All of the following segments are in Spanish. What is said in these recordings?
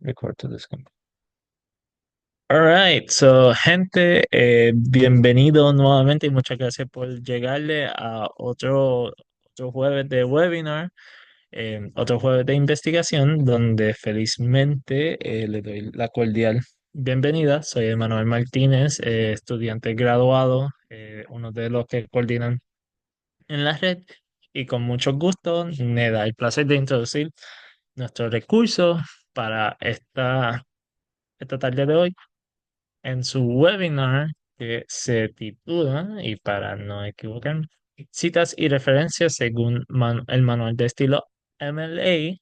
Record to this company. All right, so gente, bienvenido nuevamente y muchas gracias por llegarle a otro jueves de webinar, otro jueves de investigación, donde felizmente le doy la cordial bienvenida. Soy Emanuel Martínez, estudiante graduado, uno de los que coordinan en la red, y con mucho gusto me da el placer de introducir nuestros recursos para esta tarde de hoy en su webinar que se titula, y para no equivocarme, Citas y referencias según el manual de estilo MLA,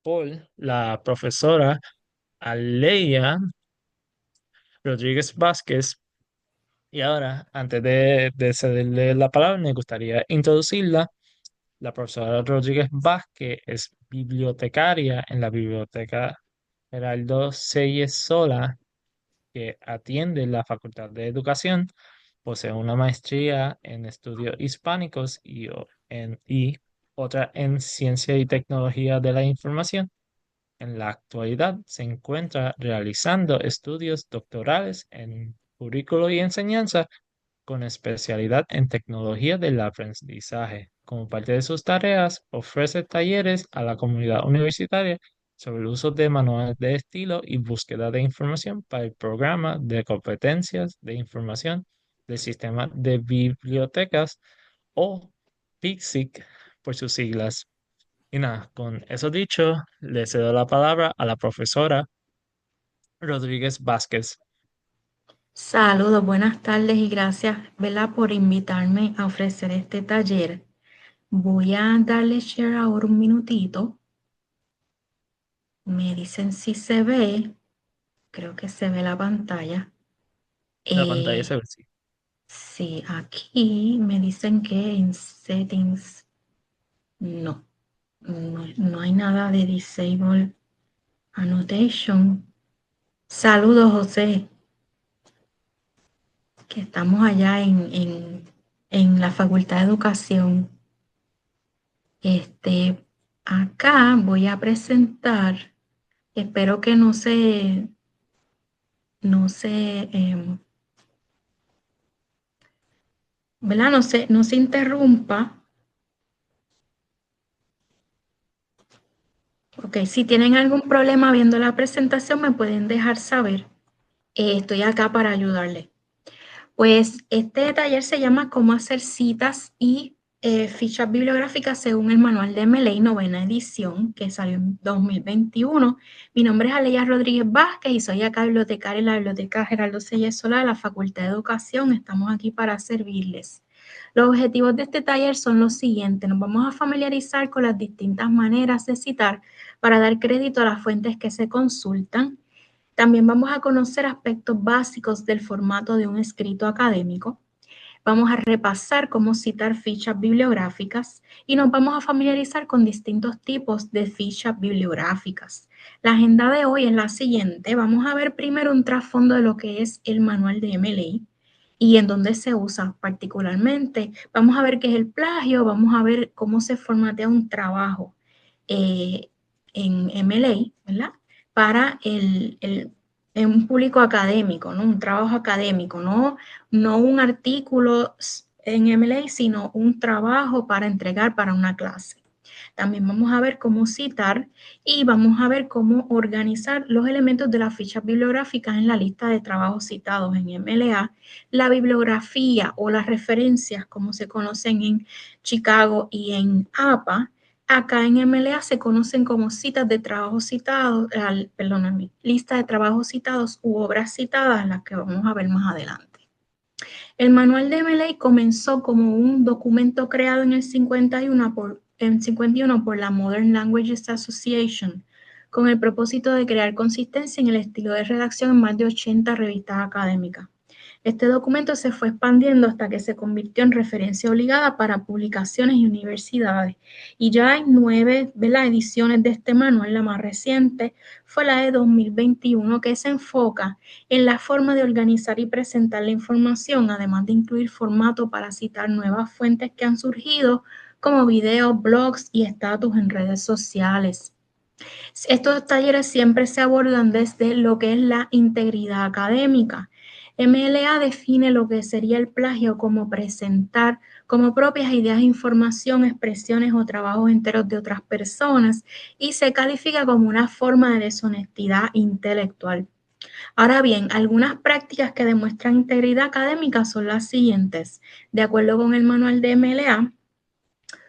por la profesora Aleya Rodríguez Vázquez. Y ahora, antes de cederle la palabra, me gustaría introducirla. La profesora Rodríguez Vázquez es bibliotecaria en la Biblioteca Geraldo Seyes Sola, que atiende la Facultad de Educación. Posee una maestría en estudios hispánicos y otra en ciencia y tecnología de la información. En la actualidad se encuentra realizando estudios doctorales en currículo y enseñanza con especialidad en tecnología del aprendizaje. Como parte de sus tareas, ofrece talleres a la comunidad universitaria sobre el uso de manuales de estilo y búsqueda de información para el programa de competencias de información del sistema de bibliotecas, o PICSIC por sus siglas. Y nada, con eso dicho, le cedo la palabra a la profesora Rodríguez Vázquez. Saludos, buenas tardes y gracias, ¿verdad?, por invitarme a ofrecer este taller. Voy a darle share ahora un minutito. Me dicen si se ve, creo que se ve la pantalla. La pantalla se Eh, ve así. sí, aquí me dicen que en settings no hay nada de disable annotation. Saludos, José, que estamos allá en la Facultad de Educación. Acá voy a presentar, espero que no se, ¿verdad? No se interrumpa. Ok, si tienen algún problema viendo la presentación, me pueden dejar saber. Estoy acá para ayudarles. Pues este taller se llama Cómo hacer citas y fichas bibliográficas según el manual de MLA novena edición, que salió en 2021. Mi nombre es Aleya Rodríguez Vázquez y soy acá bibliotecaria en la Biblioteca Geraldo Seyes Sola de la Facultad de Educación. Estamos aquí para servirles. Los objetivos de este taller son los siguientes. Nos vamos a familiarizar con las distintas maneras de citar para dar crédito a las fuentes que se consultan. También vamos a conocer aspectos básicos del formato de un escrito académico. Vamos a repasar cómo citar fichas bibliográficas y nos vamos a familiarizar con distintos tipos de fichas bibliográficas. La agenda de hoy es la siguiente. Vamos a ver primero un trasfondo de lo que es el manual de MLA y en dónde se usa particularmente. Vamos a ver qué es el plagio, vamos a ver cómo se formatea un trabajo eh, en MLA, ¿verdad? Para en un público académico, ¿no? Un trabajo académico, no un artículo en MLA, sino un trabajo para entregar para una clase. También vamos a ver cómo citar y vamos a ver cómo organizar los elementos de las fichas bibliográficas en la lista de trabajos citados en MLA, la bibliografía o las referencias, como se conocen en Chicago y en APA. Acá en MLA se conocen como citas de trabajos citados, perdóname, lista de trabajos citados u obras citadas, las que vamos a ver más adelante. El manual de MLA comenzó como un documento creado en el 51 por la Modern Languages Association, con el propósito de crear consistencia en el estilo de redacción en más de 80 revistas académicas. Este documento se fue expandiendo hasta que se convirtió en referencia obligada para publicaciones y universidades. Y ya hay 9, ¿verdad?, ediciones de este manual. La más reciente fue la de 2021, que se enfoca en la forma de organizar y presentar la información, además de incluir formato para citar nuevas fuentes que han surgido, como videos, blogs y estatus en redes sociales. Estos talleres siempre se abordan desde lo que es la integridad académica. MLA define lo que sería el plagio como presentar como propias ideas, información, expresiones o trabajos enteros de otras personas y se califica como una forma de deshonestidad intelectual. Ahora bien, algunas prácticas que demuestran integridad académica son las siguientes. De acuerdo con el manual de MLA,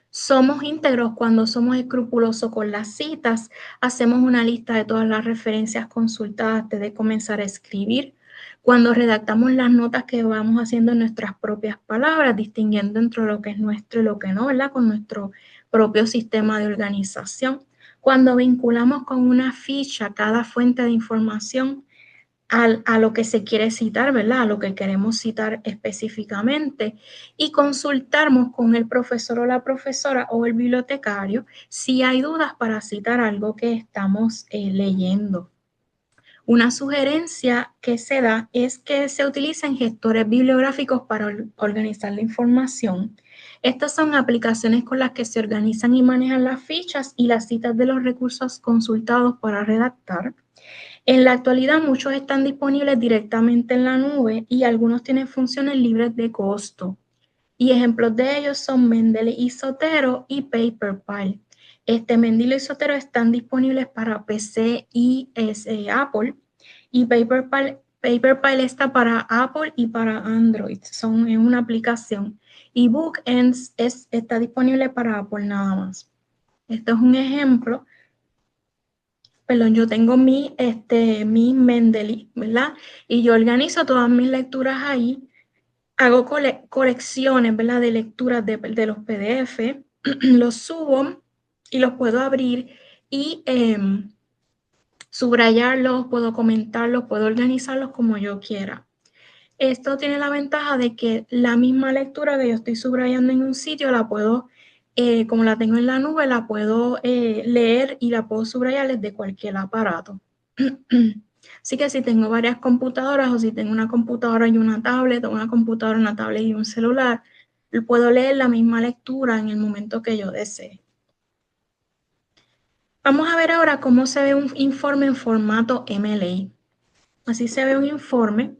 somos íntegros cuando somos escrupulosos con las citas, hacemos una lista de todas las referencias consultadas antes de comenzar a escribir, cuando redactamos las notas que vamos haciendo en nuestras propias palabras, distinguiendo entre lo que es nuestro y lo que no, ¿verdad? Con nuestro propio sistema de organización, cuando vinculamos con una ficha cada fuente de información a lo que se quiere citar, ¿verdad? A lo que queremos citar específicamente y consultamos con el profesor o la profesora o el bibliotecario si hay dudas para citar algo que estamos leyendo. Una sugerencia que se da es que se utilicen gestores bibliográficos para organizar la información. Estas son aplicaciones con las que se organizan y manejan las fichas y las citas de los recursos consultados para redactar. En la actualidad muchos están disponibles directamente en la nube y algunos tienen funciones libres de costo. Y ejemplos de ellos son Mendeley y Zotero y PaperPie. Mendeley y Zotero están disponibles para PC y Apple y PaperPie está para Apple y para Android. Es una aplicación. Y Bookends está disponible para Apple nada más. Esto es un ejemplo. Perdón, yo tengo mi Mendeley, ¿verdad? Y yo organizo todas mis lecturas ahí, hago colecciones, ¿verdad? De lecturas de los PDF, los subo y los puedo abrir y subrayarlos, puedo comentarlos, puedo organizarlos como yo quiera. Esto tiene la ventaja de que la misma lectura que yo estoy subrayando en un sitio la puedo, como la tengo en la nube, la puedo leer y la puedo subrayar desde cualquier aparato. Así que si tengo varias computadoras o si tengo una computadora y una tablet o una computadora, una tablet y un celular, puedo leer la misma lectura en el momento que yo desee. Vamos a ver ahora cómo se ve un informe en formato MLA. Así se ve un informe.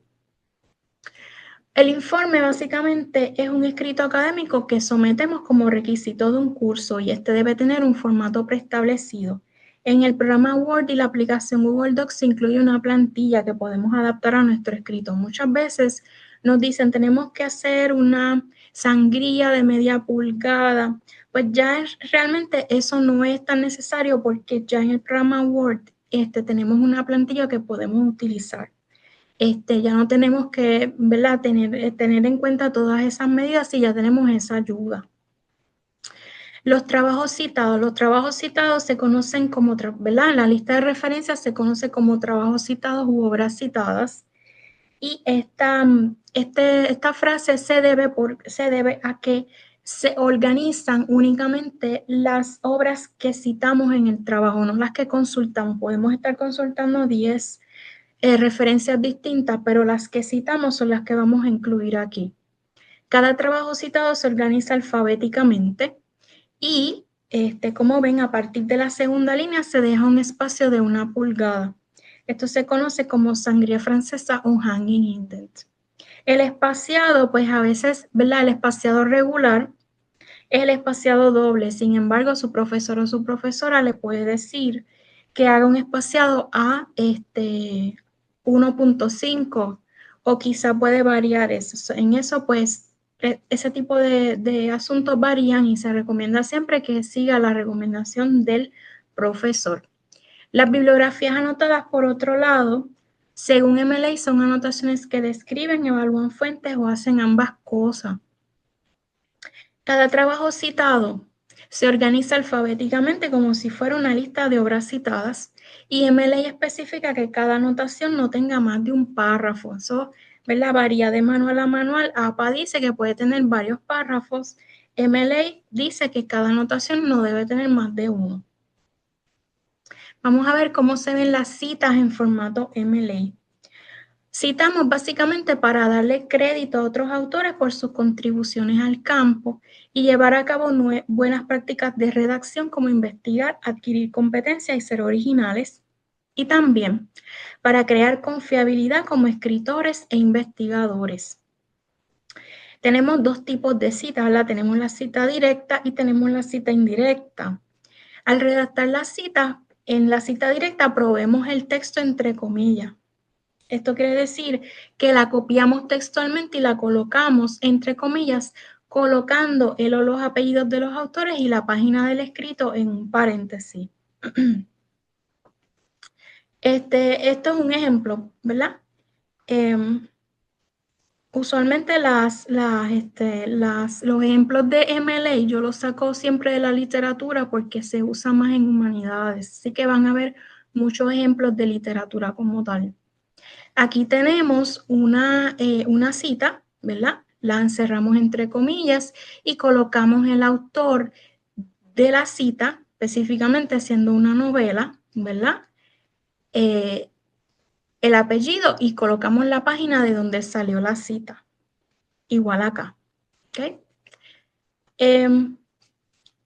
El informe básicamente es un escrito académico que sometemos como requisito de un curso y este debe tener un formato preestablecido. En el programa Word y la aplicación Google Docs se incluye una plantilla que podemos adaptar a nuestro escrito. Muchas veces nos dicen tenemos que hacer una sangría de media pulgada. Pues ya realmente eso no es tan necesario porque ya en el programa Word tenemos una plantilla que podemos utilizar. Ya no tenemos que, ¿verdad? Tener en cuenta todas esas medidas y ya tenemos esa ayuda. Los trabajos citados se conocen como, ¿verdad? En la lista de referencias se conoce como trabajos citados u obras citadas. Y esta frase se debe a que se organizan únicamente las obras que citamos en el trabajo, no las que consultamos. Podemos estar consultando 10 referencias distintas, pero las que citamos son las que vamos a incluir aquí. Cada trabajo citado se organiza alfabéticamente y, como ven, a partir de la segunda línea se deja un espacio de 1 pulgada. Esto se conoce como sangría francesa o hanging indent. El espaciado, pues a veces, ¿verdad? El espaciado regular es el espaciado doble. Sin embargo, su profesor o su profesora le puede decir que haga un espaciado a 1.5 o quizá puede variar eso. En eso, pues, ese tipo de asuntos varían y se recomienda siempre que siga la recomendación del profesor. Las bibliografías anotadas, por otro lado, según MLA, son anotaciones que describen, evalúan fuentes o hacen ambas cosas. Cada trabajo citado se organiza alfabéticamente como si fuera una lista de obras citadas y MLA especifica que cada anotación no tenga más de un párrafo. Eso, ¿verdad? Varía de manual a manual. APA dice que puede tener varios párrafos. MLA dice que cada anotación no debe tener más de uno. Vamos a ver cómo se ven las citas en formato MLA. Citamos básicamente para darle crédito a otros autores por sus contribuciones al campo y llevar a cabo buenas prácticas de redacción como investigar, adquirir competencias y ser originales. Y también para crear confiabilidad como escritores e investigadores. Tenemos dos tipos de citas, ¿verdad? Tenemos la cita directa y tenemos la cita indirecta. Al redactar la cita, en la cita directa proveemos el texto entre comillas. Esto quiere decir que la copiamos textualmente y la colocamos entre comillas, colocando el o los apellidos de los autores y la página del escrito en un paréntesis. Esto es un ejemplo, ¿verdad? Usualmente los ejemplos de MLA yo los saco siempre de la literatura porque se usa más en humanidades, así que van a ver muchos ejemplos de literatura como tal. Aquí tenemos una cita, ¿verdad? La encerramos entre comillas y colocamos el autor de la cita, específicamente siendo una novela, ¿verdad? El apellido y colocamos la página de donde salió la cita. Igual acá, ¿ok?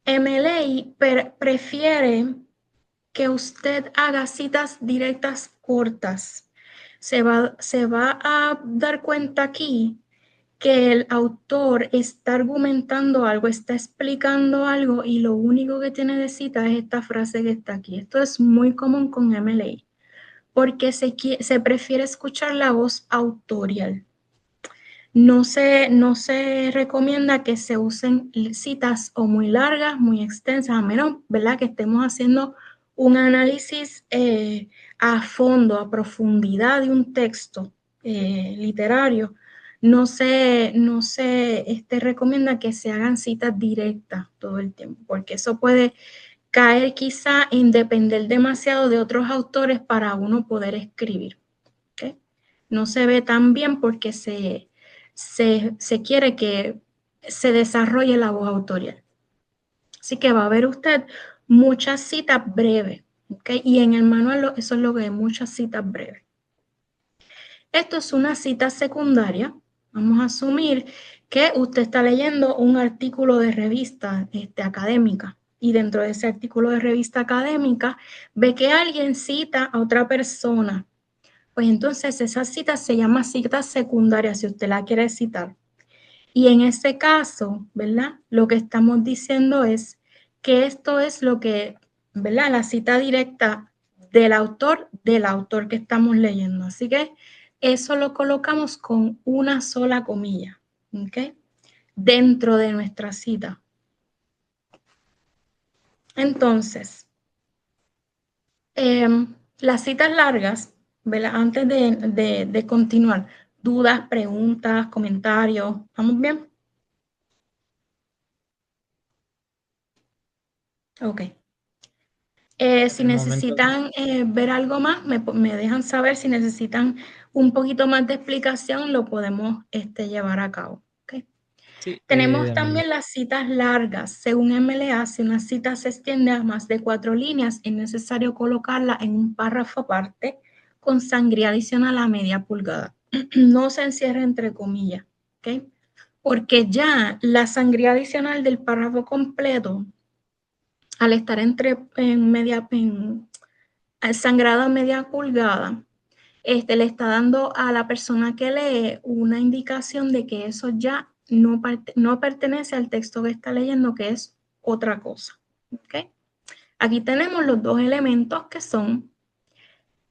MLA prefiere que usted haga citas directas cortas. Se va a dar cuenta aquí que el autor está argumentando algo, está explicando algo y lo único que tiene de cita es esta frase que está aquí. Esto es muy común con MLA porque se prefiere escuchar la voz autorial. No se recomienda que se usen citas o muy largas, muy extensas, a menos, ¿verdad?, que estemos haciendo un análisis a fondo, a profundidad de un texto literario. No se recomienda que se hagan citas directas todo el tiempo, porque eso puede caer quizá en depender demasiado de otros autores para uno poder escribir. ¿Okay? No se ve tan bien porque se quiere que se desarrolle la voz autorial. Así que va a ver usted muchas citas breves, ¿okay? Y en el manual eso es lo que es, muchas citas breves. Esto es una cita secundaria. Vamos a asumir que usted está leyendo un artículo de revista académica y dentro de ese artículo de revista académica ve que alguien cita a otra persona. Pues entonces esa cita se llama cita secundaria si usted la quiere citar. Y en este caso, ¿verdad? Lo que estamos diciendo es que esto es lo que, ¿verdad? La cita directa del autor que estamos leyendo. Así que eso lo colocamos con una sola comilla, ¿ok? Dentro de nuestra cita. Entonces, las citas largas, ¿verdad? Antes de continuar, dudas, preguntas, comentarios, ¿vamos bien? Ok. Si El momento, necesitan ver algo más, me dejan saber. Si necesitan un poquito más de explicación, lo podemos llevar a cabo. Okay. sí, Tenemos también las citas largas. Según MLA, si una cita se extiende a más de 4 líneas, es necesario colocarla en un párrafo aparte con sangría adicional a media pulgada. No se encierre entre comillas, ¿ok? Porque ya la sangría adicional del párrafo completo, al estar sangrado a media pulgada, le está dando a la persona que lee una indicación de que eso ya no pertenece al texto que está leyendo, que es otra cosa. ¿Okay? Aquí tenemos los dos elementos que son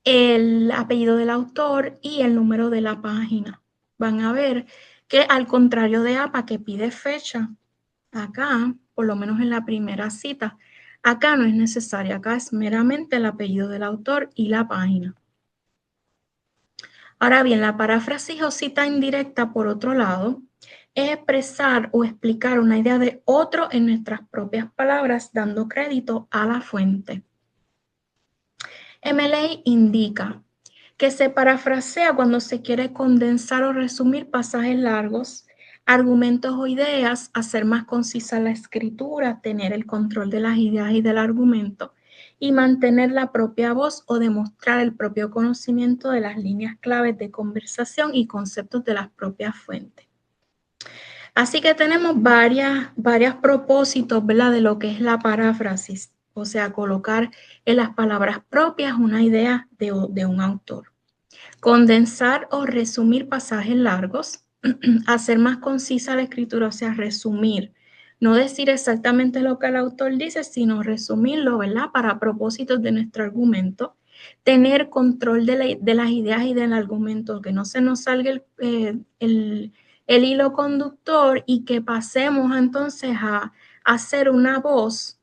el apellido del autor y el número de la página. Van a ver que al contrario de APA que pide fecha, acá, por lo menos en la primera cita, acá no es necesaria, acá es meramente el apellido del autor y la página. Ahora bien, la paráfrasis o cita indirecta, por otro lado, es expresar o explicar una idea de otro en nuestras propias palabras, dando crédito a la fuente. MLA indica que se parafrasea cuando se quiere condensar o resumir pasajes largos, argumentos o ideas, hacer más concisa la escritura, tener el control de las ideas y del argumento y mantener la propia voz o demostrar el propio conocimiento de las líneas claves de conversación y conceptos de las propias fuentes. Así que tenemos varios propósitos, ¿verdad? De lo que es la paráfrasis, o sea, colocar en las palabras propias una idea de un autor. Condensar o resumir pasajes largos, hacer más concisa la escritura, o sea, resumir. No decir exactamente lo que el autor dice, sino resumirlo, ¿verdad? Para propósitos de nuestro argumento. Tener control de las ideas y del argumento, que no se nos salga el hilo conductor y que pasemos entonces a hacer una voz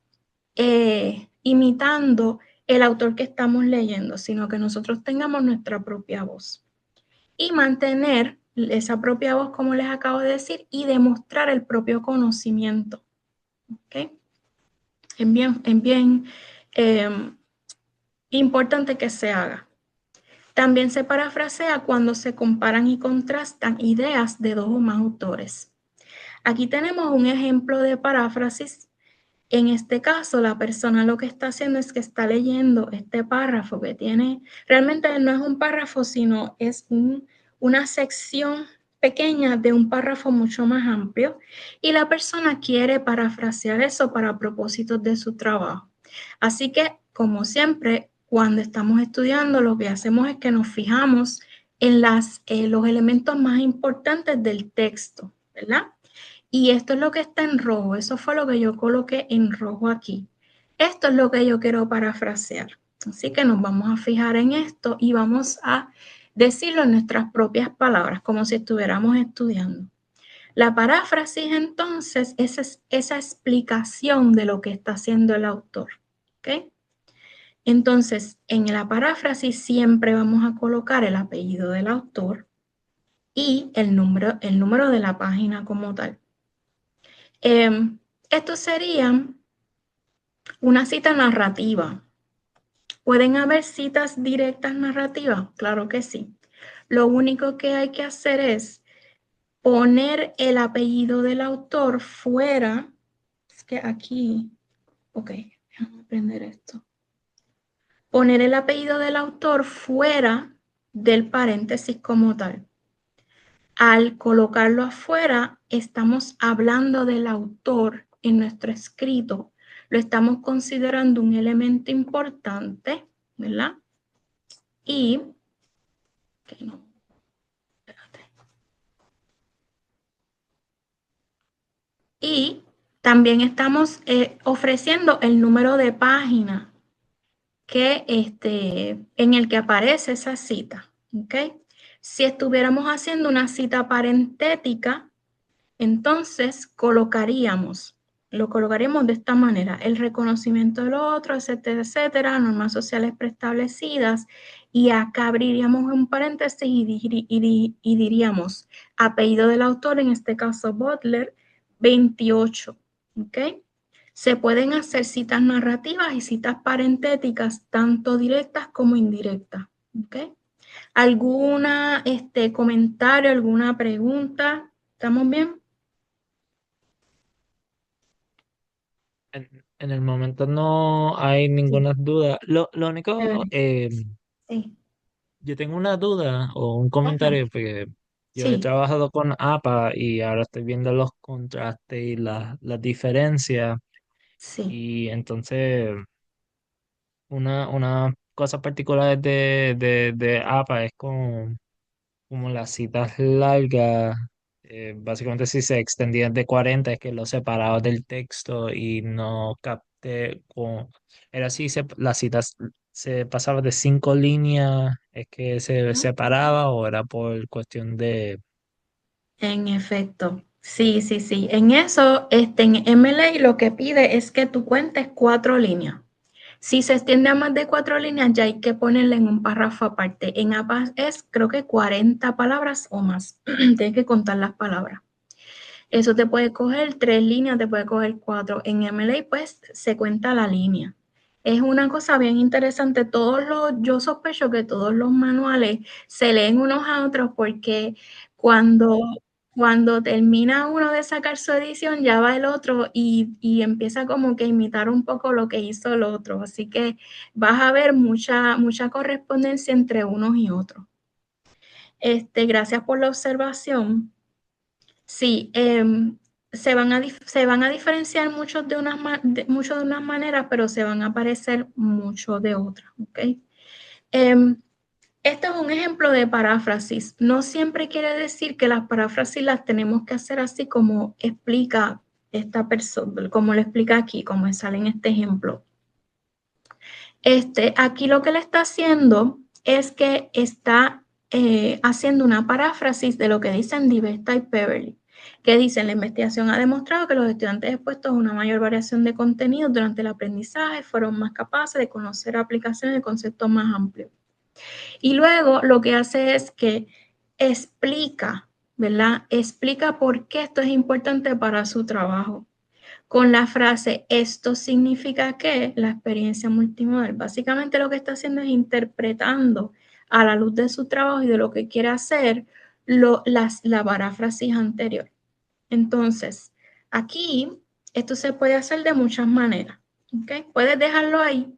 imitando el autor que estamos leyendo, sino que nosotros tengamos nuestra propia voz. Y mantener esa propia voz, como les acabo de decir, y demostrar el propio conocimiento. ¿Okay? Es bien importante que se haga. También se parafrasea cuando se comparan y contrastan ideas de dos o más autores. Aquí tenemos un ejemplo de paráfrasis. En este caso, la persona lo que está haciendo es que está leyendo este párrafo que tiene, realmente no es un párrafo, sino es una sección pequeña de un párrafo mucho más amplio y la persona quiere parafrasear eso para propósitos de su trabajo. Así que, como siempre, cuando estamos estudiando, lo que hacemos es que nos fijamos en los elementos más importantes del texto, ¿verdad? Y esto es lo que está en rojo. Eso fue lo que yo coloqué en rojo aquí. Esto es lo que yo quiero parafrasear. Así que nos vamos a fijar en esto y vamos a decirlo en nuestras propias palabras, como si estuviéramos estudiando. La paráfrasis entonces es esa explicación de lo que está haciendo el autor. ¿Ok? Entonces, en la paráfrasis siempre vamos a colocar el apellido del autor y el número de la página como tal. Esto sería una cita narrativa. ¿Pueden haber citas directas narrativas? Claro que sí. Lo único que hay que hacer es poner el apellido del autor fuera. Es que aquí, ok, déjame aprender esto. Poner el apellido del autor fuera del paréntesis como tal. Al colocarlo afuera, estamos hablando del autor en nuestro escrito. Lo estamos considerando un elemento importante, ¿verdad? Y, okay, no, espérate. Y también estamos ofreciendo el número de página en el que aparece esa cita. ¿Okay? Si estuviéramos haciendo una cita parentética, entonces lo colocaríamos de esta manera: el reconocimiento del otro, etcétera, etcétera, normas sociales preestablecidas, y acá abriríamos un paréntesis y diríamos apellido del autor, en este caso Butler, 28, ¿ok? Se pueden hacer citas narrativas y citas parentéticas, tanto directas como indirectas, ¿ok? ¿Alguna comentario, alguna pregunta? ¿Estamos bien? En el momento no hay Sí, ninguna duda. Lo único, chévere. Sí. yo tengo una duda o un Ajá. comentario, porque yo he Sí, trabajado con APA y ahora estoy viendo los contrastes y las diferencias. sí. Y entonces, una cosa particular de APA es como las citas largas, básicamente si se extendían de 40 es que lo separaba del texto y no capté con... Era así, las citas se pasaba de 5 líneas, es que se Ajá. separaba o era por cuestión de... En efecto. Sí, sí, sí. En eso, en MLA lo que pide es que tú cuentes 4 líneas. Si se extiende a más de 4 líneas, ya hay que ponerle en un párrafo aparte. En APA es, creo que 40 palabras o más. Tienes que contar las palabras. Eso te puede coger 3 líneas, te puede coger 4. En MLA, pues, se cuenta la línea. Es una cosa bien interesante. Yo sospecho que todos los manuales se leen unos a otros porque cuando cuando termina uno de sacar su edición, ya va el otro y empieza como que a imitar un poco lo que hizo el otro. Así que vas a ver mucha correspondencia entre unos y otros. Gracias por la observación. Sí, se van a diferenciar mucho de unas maneras, pero se van a parecer mucho de otras, ¿ok? Em, Esto es un ejemplo de paráfrasis. No siempre quiere decir que las paráfrasis las tenemos que hacer así como explica esta persona, como lo explica aquí, como sale en este ejemplo. Aquí lo que le está haciendo es que está haciendo una paráfrasis de lo que dicen Divesta y Peverly, que dicen, la investigación ha demostrado que los estudiantes expuestos a una mayor variación de contenido durante el aprendizaje fueron más capaces de conocer aplicaciones de conceptos más amplios. Y luego lo que hace es que explica, ¿verdad? Explica por qué esto es importante para su trabajo. Con la frase, esto significa que la experiencia multimodal, básicamente lo que está haciendo es interpretando a la luz de su trabajo y de lo que quiere hacer la paráfrasis anterior. Entonces, aquí esto se puede hacer de muchas maneras. ¿Okay? Puedes dejarlo ahí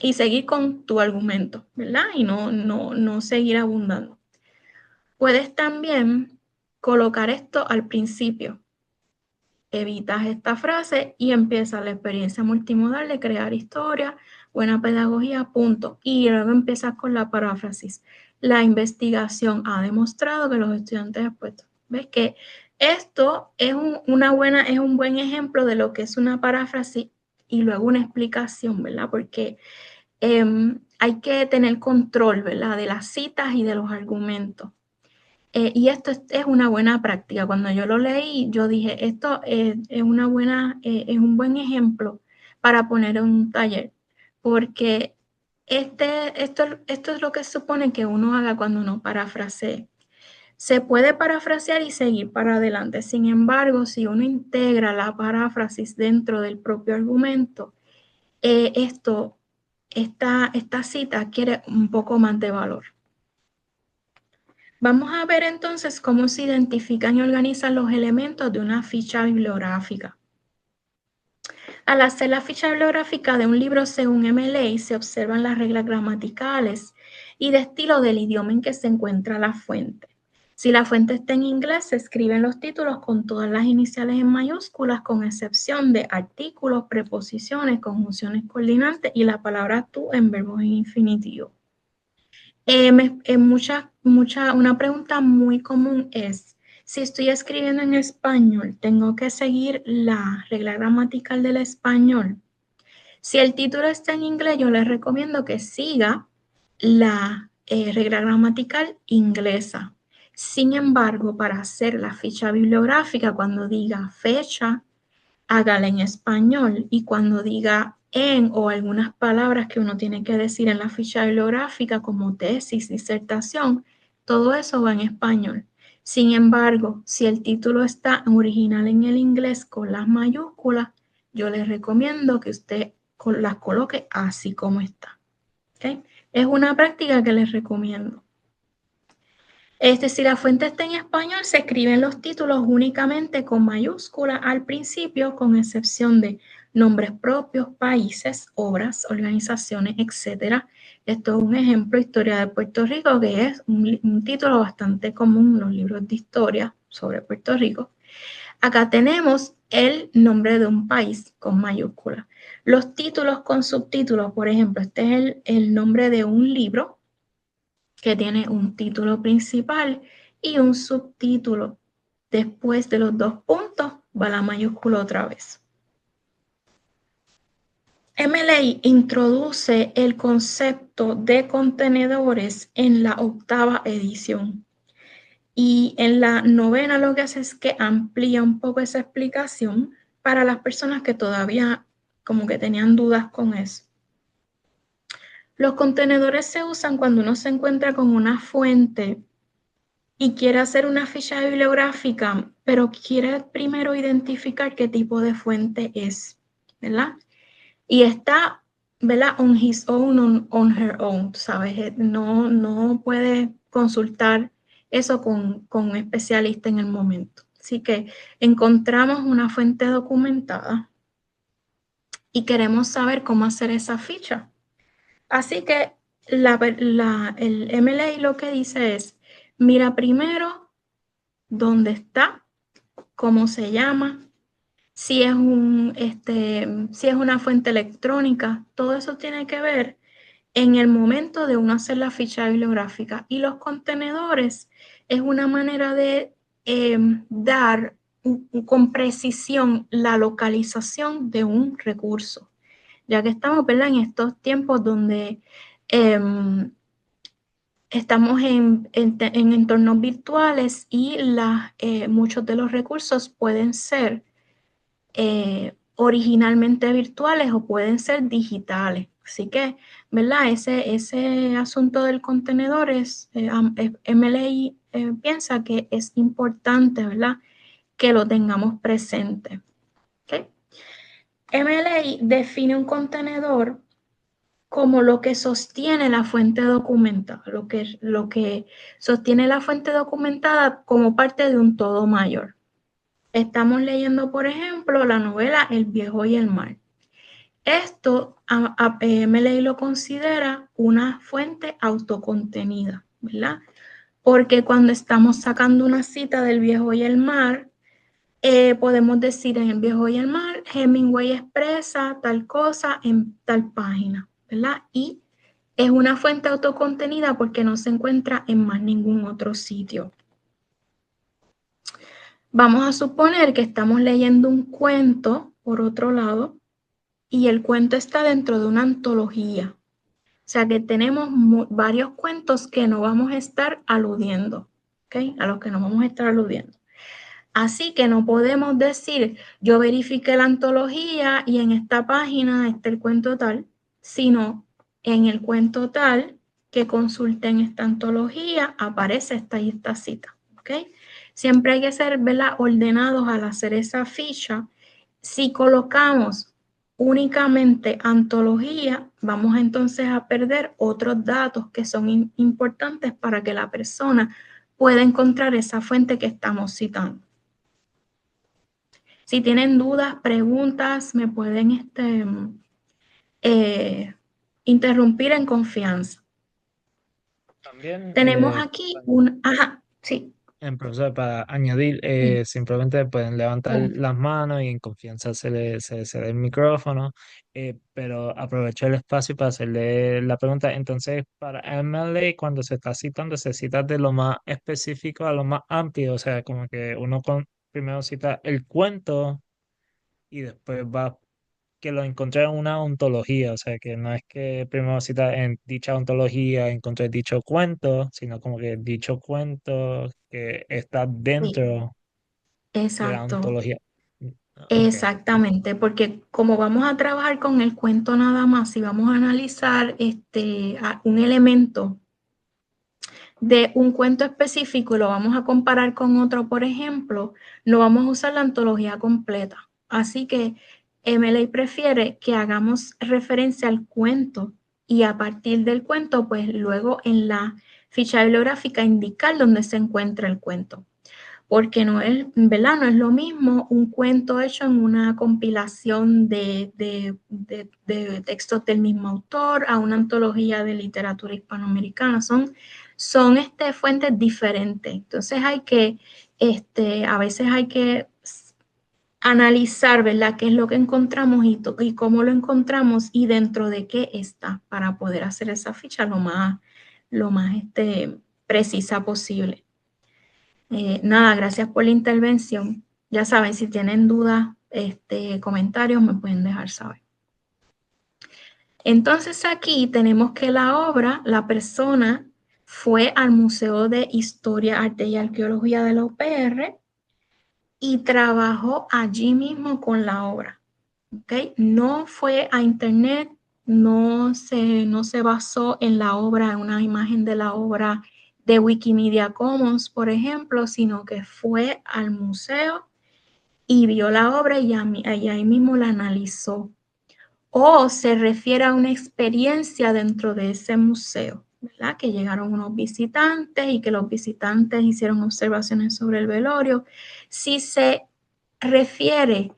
y seguir con tu argumento, ¿verdad? Y no seguir abundando. Puedes también colocar esto al principio. Evitas esta frase y empieza la experiencia multimodal de crear historia, buena pedagogía, punto. Y luego empiezas con la paráfrasis. La investigación ha demostrado que los estudiantes expuestos. ¿Ves que esto es es un buen ejemplo de lo que es una paráfrasis y luego una explicación, ¿verdad? Porque hay que tener control, ¿verdad? De las citas y de los argumentos. Y esto es una buena práctica. Cuando yo lo leí, yo dije, esto es es un buen ejemplo para poner en un taller, porque esto es lo que supone que uno haga cuando uno parafrasee. Se puede parafrasear y seguir para adelante. Sin embargo, si uno integra la paráfrasis dentro del propio argumento, esta cita adquiere un poco más de valor. Vamos a ver entonces cómo se identifican y organizan los elementos de una ficha bibliográfica. Al hacer la ficha bibliográfica de un libro según MLA, se observan las reglas gramaticales y de estilo del idioma en que se encuentra la fuente. Si la fuente está en inglés, se escriben los títulos con todas las iniciales en mayúsculas, con excepción de artículos, preposiciones, conjunciones coordinantes y la palabra tú en verbos en infinitivo. Una pregunta muy común es, si estoy escribiendo en español, ¿tengo que seguir la regla gramatical del español? Si el título está en inglés, yo les recomiendo que siga la regla gramatical inglesa. Sin embargo, para hacer la ficha bibliográfica, cuando diga fecha, hágala en español y cuando diga en o algunas palabras que uno tiene que decir en la ficha bibliográfica como tesis, disertación, todo eso va en español. Sin embargo, si el título está original en el inglés con las mayúsculas, yo les recomiendo que usted las coloque así como está. ¿Okay? Es una práctica que les recomiendo. Si la fuente está en español, se escriben los títulos únicamente con mayúscula al principio, con excepción de nombres propios, países, obras, organizaciones, etc. Esto es un ejemplo, Historia de Puerto Rico, que es un título bastante común en los libros de historia sobre Puerto Rico. Acá tenemos el nombre de un país con mayúscula. Los títulos con subtítulos, por ejemplo, este es el nombre de un libro que tiene un título principal y un subtítulo. Después de los dos puntos va la mayúscula otra vez. MLA introduce el concepto de contenedores en la 8ª edición. Y en la 9ª lo que hace es que amplía un poco esa explicación para las personas que todavía como que tenían dudas con eso. Los contenedores se usan cuando uno se encuentra con una fuente y quiere hacer una ficha bibliográfica, pero quiere primero identificar qué tipo de fuente es, ¿verdad? Y está, ¿verdad? On his own, on her own, ¿sabes? No puede consultar eso con un especialista en el momento. Así que encontramos una fuente documentada y queremos saber cómo hacer esa ficha. Así que el MLA lo que dice es, mira primero dónde está, cómo se llama, si es una fuente electrónica, todo eso tiene que ver en el momento de uno hacer la ficha bibliográfica. Y los contenedores es una manera de dar con precisión la localización de un recurso, ya que estamos, ¿verdad?, en estos tiempos donde eh, estamos en entornos virtuales y muchos de los recursos pueden ser originalmente virtuales o pueden ser digitales. Así que, ¿verdad? Ese asunto del contenedor MLI piensa que es importante, ¿verdad?, que lo tengamos presente. ¿Okay? MLI define un contenedor como lo que sostiene la fuente documentada, lo que sostiene la fuente documentada como parte de un todo mayor. Estamos leyendo, por ejemplo, la novela El viejo y el mar. Esto MLA lo considera una fuente autocontenida, ¿verdad? Porque cuando estamos sacando una cita del viejo y el mar, podemos decir en el viejo y el mar, Hemingway expresa tal cosa en tal página, ¿verdad? Y es una fuente autocontenida porque no se encuentra en más ningún otro sitio. Vamos a suponer que estamos leyendo un cuento, por otro lado, y el cuento está dentro de una antología. O sea que tenemos varios cuentos que no vamos a estar aludiendo, ¿ok? A los que no vamos a estar aludiendo. Así que no podemos decir, yo verifiqué la antología y en esta página está el cuento tal, sino en el cuento tal que consulté en esta antología aparece esta y esta cita, ¿ok? Siempre hay que ser, ¿verdad?, ordenados al hacer esa ficha. Si colocamos únicamente antología, vamos entonces a perder otros datos que son importantes para que la persona pueda encontrar esa fuente que estamos citando. Si tienen dudas, preguntas, me pueden eh, interrumpir en confianza. También, Tenemos aquí un... Ajá, sí. profesor, para añadir, Sí. simplemente pueden levantar Adelante. las manos y en confianza se le cede el micrófono, pero aprovecho el espacio para hacerle la pregunta. Entonces, para MLA, cuando se está citando, se cita de lo más específico a lo más amplio, o sea, como que primero cita el cuento y después va que lo encontré en una ontología, o sea, que no es que primero cita en dicha ontología encontré dicho cuento, sino como que dicho cuento que está Sí, dentro de la exacto. ontología. Ok, Exactamente, porque como vamos a trabajar con el cuento nada más, y vamos a analizar un elemento de un cuento específico y lo vamos a comparar con otro, por ejemplo, no vamos a usar la antología completa. Así que MLA prefiere que hagamos referencia al cuento y a partir del cuento, pues luego en la ficha bibliográfica indicar dónde se encuentra el cuento. Porque no es, ¿verdad? No es lo mismo un cuento hecho en una compilación de textos del mismo autor a una antología de literatura hispanoamericana. Son fuentes diferentes. Entonces a veces hay que analizar, ¿verdad?, qué es lo que encontramos y cómo lo encontramos y dentro de qué está para poder hacer esa ficha lo más precisa posible. Nada, gracias por la intervención. Ya saben, si tienen dudas, comentarios, me pueden dejar saber. Entonces aquí tenemos que la persona fue al Museo de Historia, Arte y Arqueología de la UPR y trabajó allí mismo con la obra. ¿Okay? No fue a internet, no se basó en la obra, en una imagen de la obra de Wikimedia Commons, por ejemplo, sino que fue al museo y vio la obra y ahí mismo la analizó. O se refiere a una experiencia dentro de ese museo. ¿verdad? Que llegaron unos visitantes y que los visitantes hicieron observaciones sobre el velorio. Si se refiere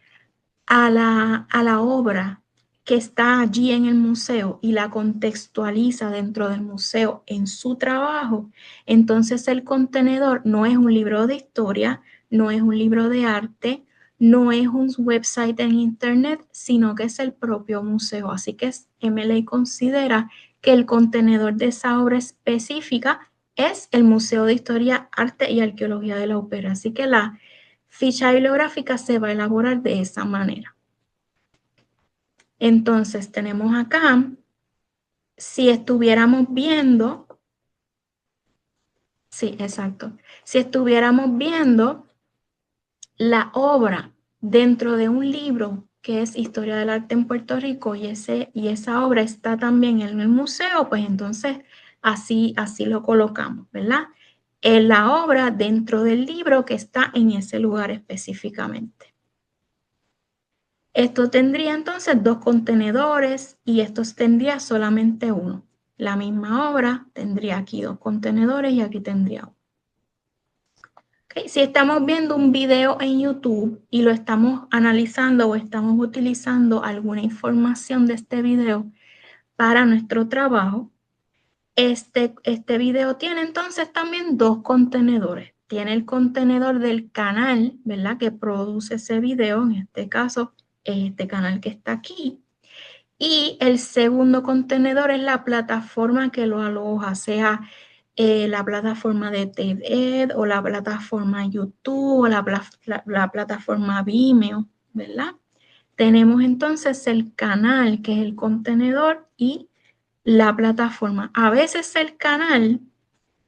a la obra que está allí en el museo y la contextualiza dentro del museo en su trabajo, entonces el contenedor no es un libro de historia, no es un libro de arte, no es un website en internet, sino que es el propio museo. Así que MLA considera que el contenedor de esa obra específica es el Museo de Historia, Arte y Arqueología de la Ópera. Así que la ficha bibliográfica se va a elaborar de esa manera. Entonces tenemos acá, si estuviéramos viendo, sí, exacto, si estuviéramos viendo la obra dentro de un libro que es Historia del Arte en Puerto Rico y esa obra está también en el museo, pues entonces así lo colocamos, ¿verdad? En la obra dentro del libro que está en ese lugar específicamente. Esto tendría entonces dos contenedores y estos tendría solamente uno. La misma obra tendría aquí dos contenedores y aquí tendría uno. Okay. Si estamos viendo un video en YouTube y lo estamos analizando o estamos utilizando alguna información de este video para nuestro trabajo, este video tiene entonces también dos contenedores. Tiene el contenedor del canal, ¿verdad? Que produce ese video, en este caso, este canal que está aquí. Y el segundo contenedor es la plataforma que lo aloja, sea la plataforma de TED o la plataforma YouTube o la plataforma Vimeo, ¿verdad? Tenemos entonces el canal, que es el contenedor, y la plataforma. A veces el canal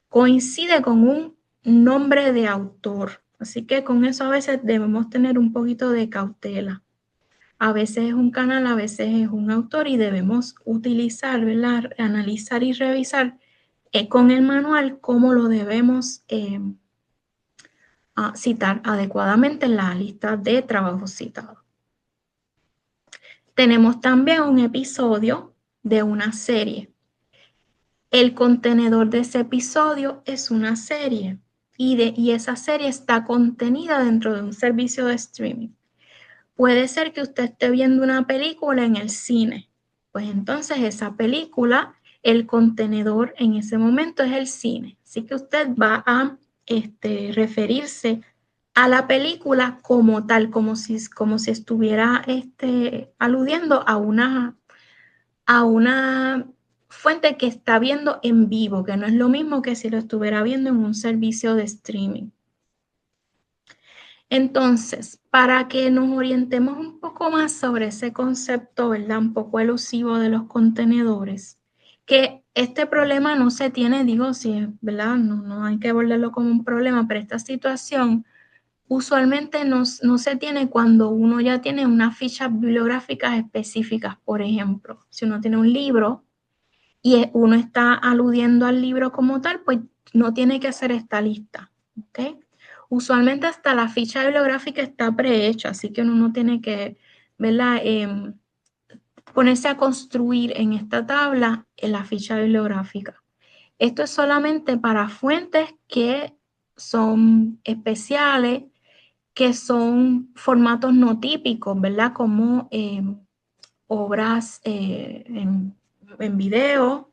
coincide con un nombre de autor, así que con eso a veces debemos tener un poquito de cautela. A veces es un canal, a veces es un autor y debemos utilizar, ¿verdad? Analizar y revisar con el manual cómo lo debemos citar adecuadamente en la lista de trabajos citados. Tenemos también un episodio de una serie. El contenedor de ese episodio es una serie y esa serie está contenida dentro de un servicio de streaming. Puede ser que usted esté viendo una película en el cine, pues entonces esa película, el contenedor en ese momento es el cine. Así que usted va a referirse a la película como tal, como si estuviera aludiendo a una fuente que está viendo en vivo, que no es lo mismo que si lo estuviera viendo en un servicio de streaming. Entonces, para que nos orientemos un poco más sobre ese concepto, ¿verdad? Un poco elusivo de los contenedores, que este problema no se tiene, digo, sí, ¿verdad? No hay que volverlo como un problema, pero esta situación usualmente no se tiene cuando uno ya tiene unas fichas bibliográficas específicas. Por ejemplo, si uno tiene un libro y uno está aludiendo al libro como tal, pues no tiene que hacer esta lista, ¿ok? Usualmente hasta la ficha bibliográfica está prehecha, así que uno no tiene que, ¿verdad? Ponerse a construir en esta tabla en la ficha bibliográfica. Esto es solamente para fuentes que son especiales, que son formatos no típicos, ¿verdad? Como obras en video,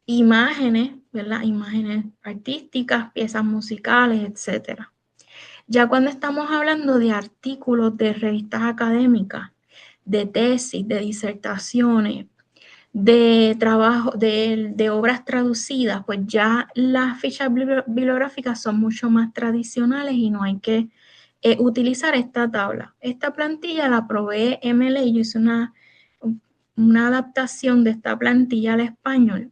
imágenes, ¿verdad? Imágenes artísticas, piezas musicales, etcétera. Ya cuando estamos hablando de artículos de revistas académicas, de tesis, de disertaciones, de trabajo, de obras traducidas, pues ya las fichas bibliográficas son mucho más tradicionales y no hay que utilizar esta tabla. Esta plantilla la provee MLA, yo hice una adaptación de esta plantilla al español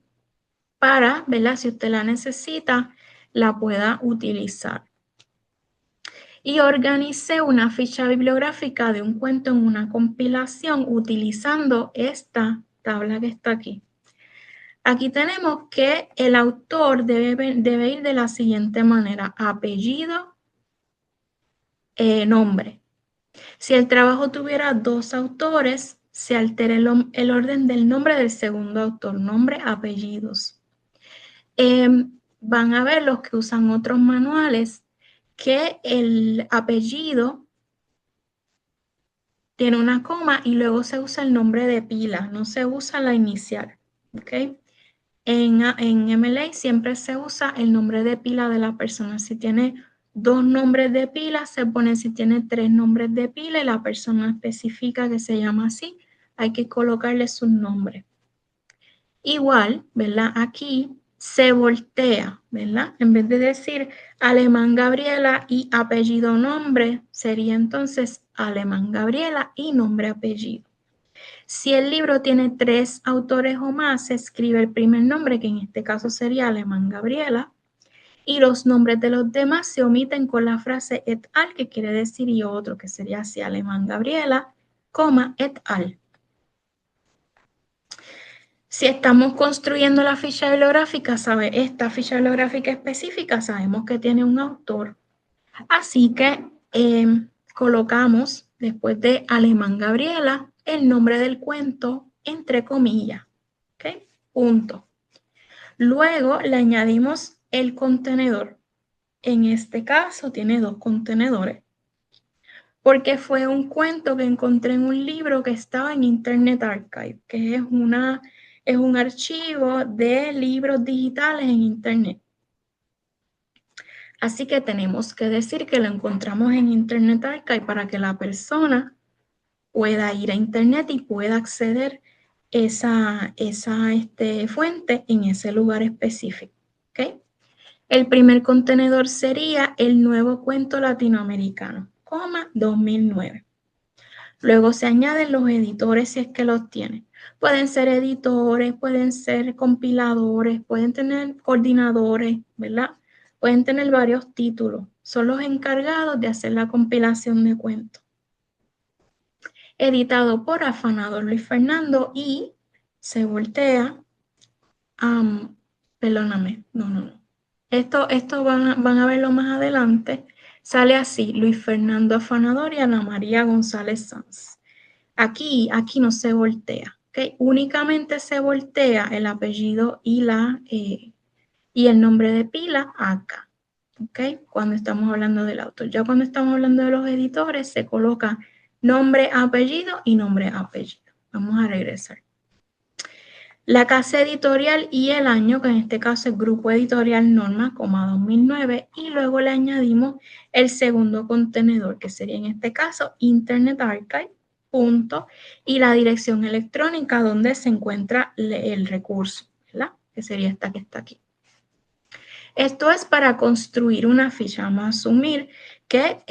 para, ¿verdad? Si usted la necesita, la pueda utilizar. Y organicé una ficha bibliográfica de un cuento en una compilación utilizando esta tabla que está aquí. Aquí tenemos que el autor debe ir de la siguiente manera: apellido, nombre. Si el trabajo tuviera dos autores, se altera el orden del nombre del segundo autor, nombre, apellidos. Van a ver los que usan otros manuales que el apellido tiene una coma y luego se usa el nombre de pila, no se usa la inicial, ¿ok? En MLA siempre se usa el nombre de pila de la persona. Si tiene 2 nombres de pila, se pone si tiene 3 nombres de pila y la persona especifica que se llama así, hay que colocarle su nombre. Igual, ¿verdad? Aquí se voltea, ¿verdad? En vez de decir Alemán Gabriela y apellido nombre, sería entonces Alemán Gabriela y nombre apellido. Si el libro tiene 3 autores o más, se escribe el primer nombre, que en este caso sería Alemán Gabriela, y los nombres de los demás se omiten con la frase et al, que quiere decir y otro, que sería así Alemán Gabriela, coma, et al. Si estamos construyendo la ficha bibliográfica, esta ficha bibliográfica específica, sabemos que tiene un autor. Así que colocamos después de Alemán Gabriela el nombre del cuento entre comillas. ¿Ok? Punto. Luego le añadimos el contenedor. En este caso tiene 2 contenedores porque fue un cuento que encontré en un libro que estaba en Internet Archive, que es un archivo de libros digitales en Internet. Así que tenemos que decir que lo encontramos en Internet Archive para que la persona pueda ir a Internet y pueda acceder esa fuente en ese lugar específico. ¿Okay? El primer contenedor sería el nuevo cuento latinoamericano, 2009. Luego se añaden los editores si es que los tienen. Pueden ser editores, pueden ser compiladores, pueden tener coordinadores, ¿verdad? Pueden tener varios títulos. Son los encargados de hacer la compilación de cuentos. Editado por Afanador Luis Fernando y se voltea. Perdóname, no. Esto van a verlo más adelante. Sale así, Luis Fernando Afanador y Ana María González Sanz. Aquí no se voltea, ¿ok? Únicamente se voltea el apellido y el nombre de pila acá, ¿ok? Cuando estamos hablando del autor. Ya cuando estamos hablando de los editores, se coloca nombre, apellido y nombre, apellido. Vamos a regresar. La casa editorial y el año, que en este caso es Grupo Editorial Norma, 2009, y luego le añadimos el segundo contenedor, que sería en este caso Internet Archive, punto, y la dirección electrónica donde se encuentra el recurso, ¿verdad? Que sería esta que está aquí. Esto es para construir una ficha. Vamos a asumir que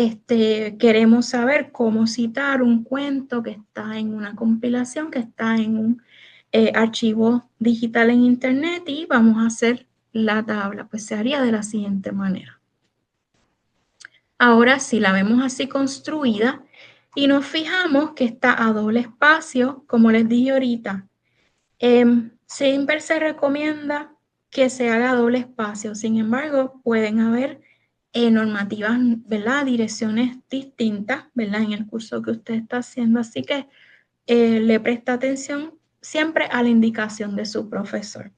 queremos saber cómo citar un cuento que está en una compilación, que está en un archivo digital en Internet y vamos a hacer la tabla. Pues se haría de la siguiente manera. Ahora sí la vemos así construida y nos fijamos que está a doble espacio, como les dije ahorita. Siempre se recomienda que se haga doble espacio. Sin embargo, pueden haber normativas, ¿verdad? Direcciones distintas, ¿verdad? En el curso que usted está haciendo. Así que le presta atención siempre a la indicación de su profesor.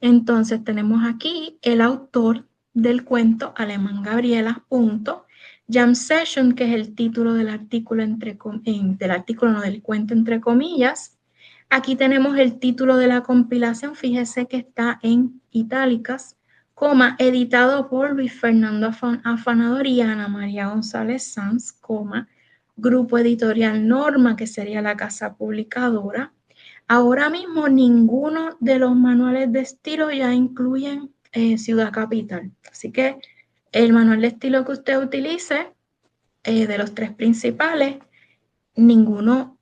Entonces tenemos aquí el autor del cuento Alemán Gabriela, punto. Jam Session, que es el título del artículo, del cuento entre comillas. Aquí tenemos el título de la compilación, fíjese que está en itálicas, coma, editado por Luis Fernando Afanador y Ana María González Sanz, coma, Grupo Editorial Norma, que sería la casa publicadora. Ahora mismo ninguno de los manuales de estilo ya incluyen Ciudad Capital. Así que el manual de estilo que usted utilice, de los 3 principales, ninguno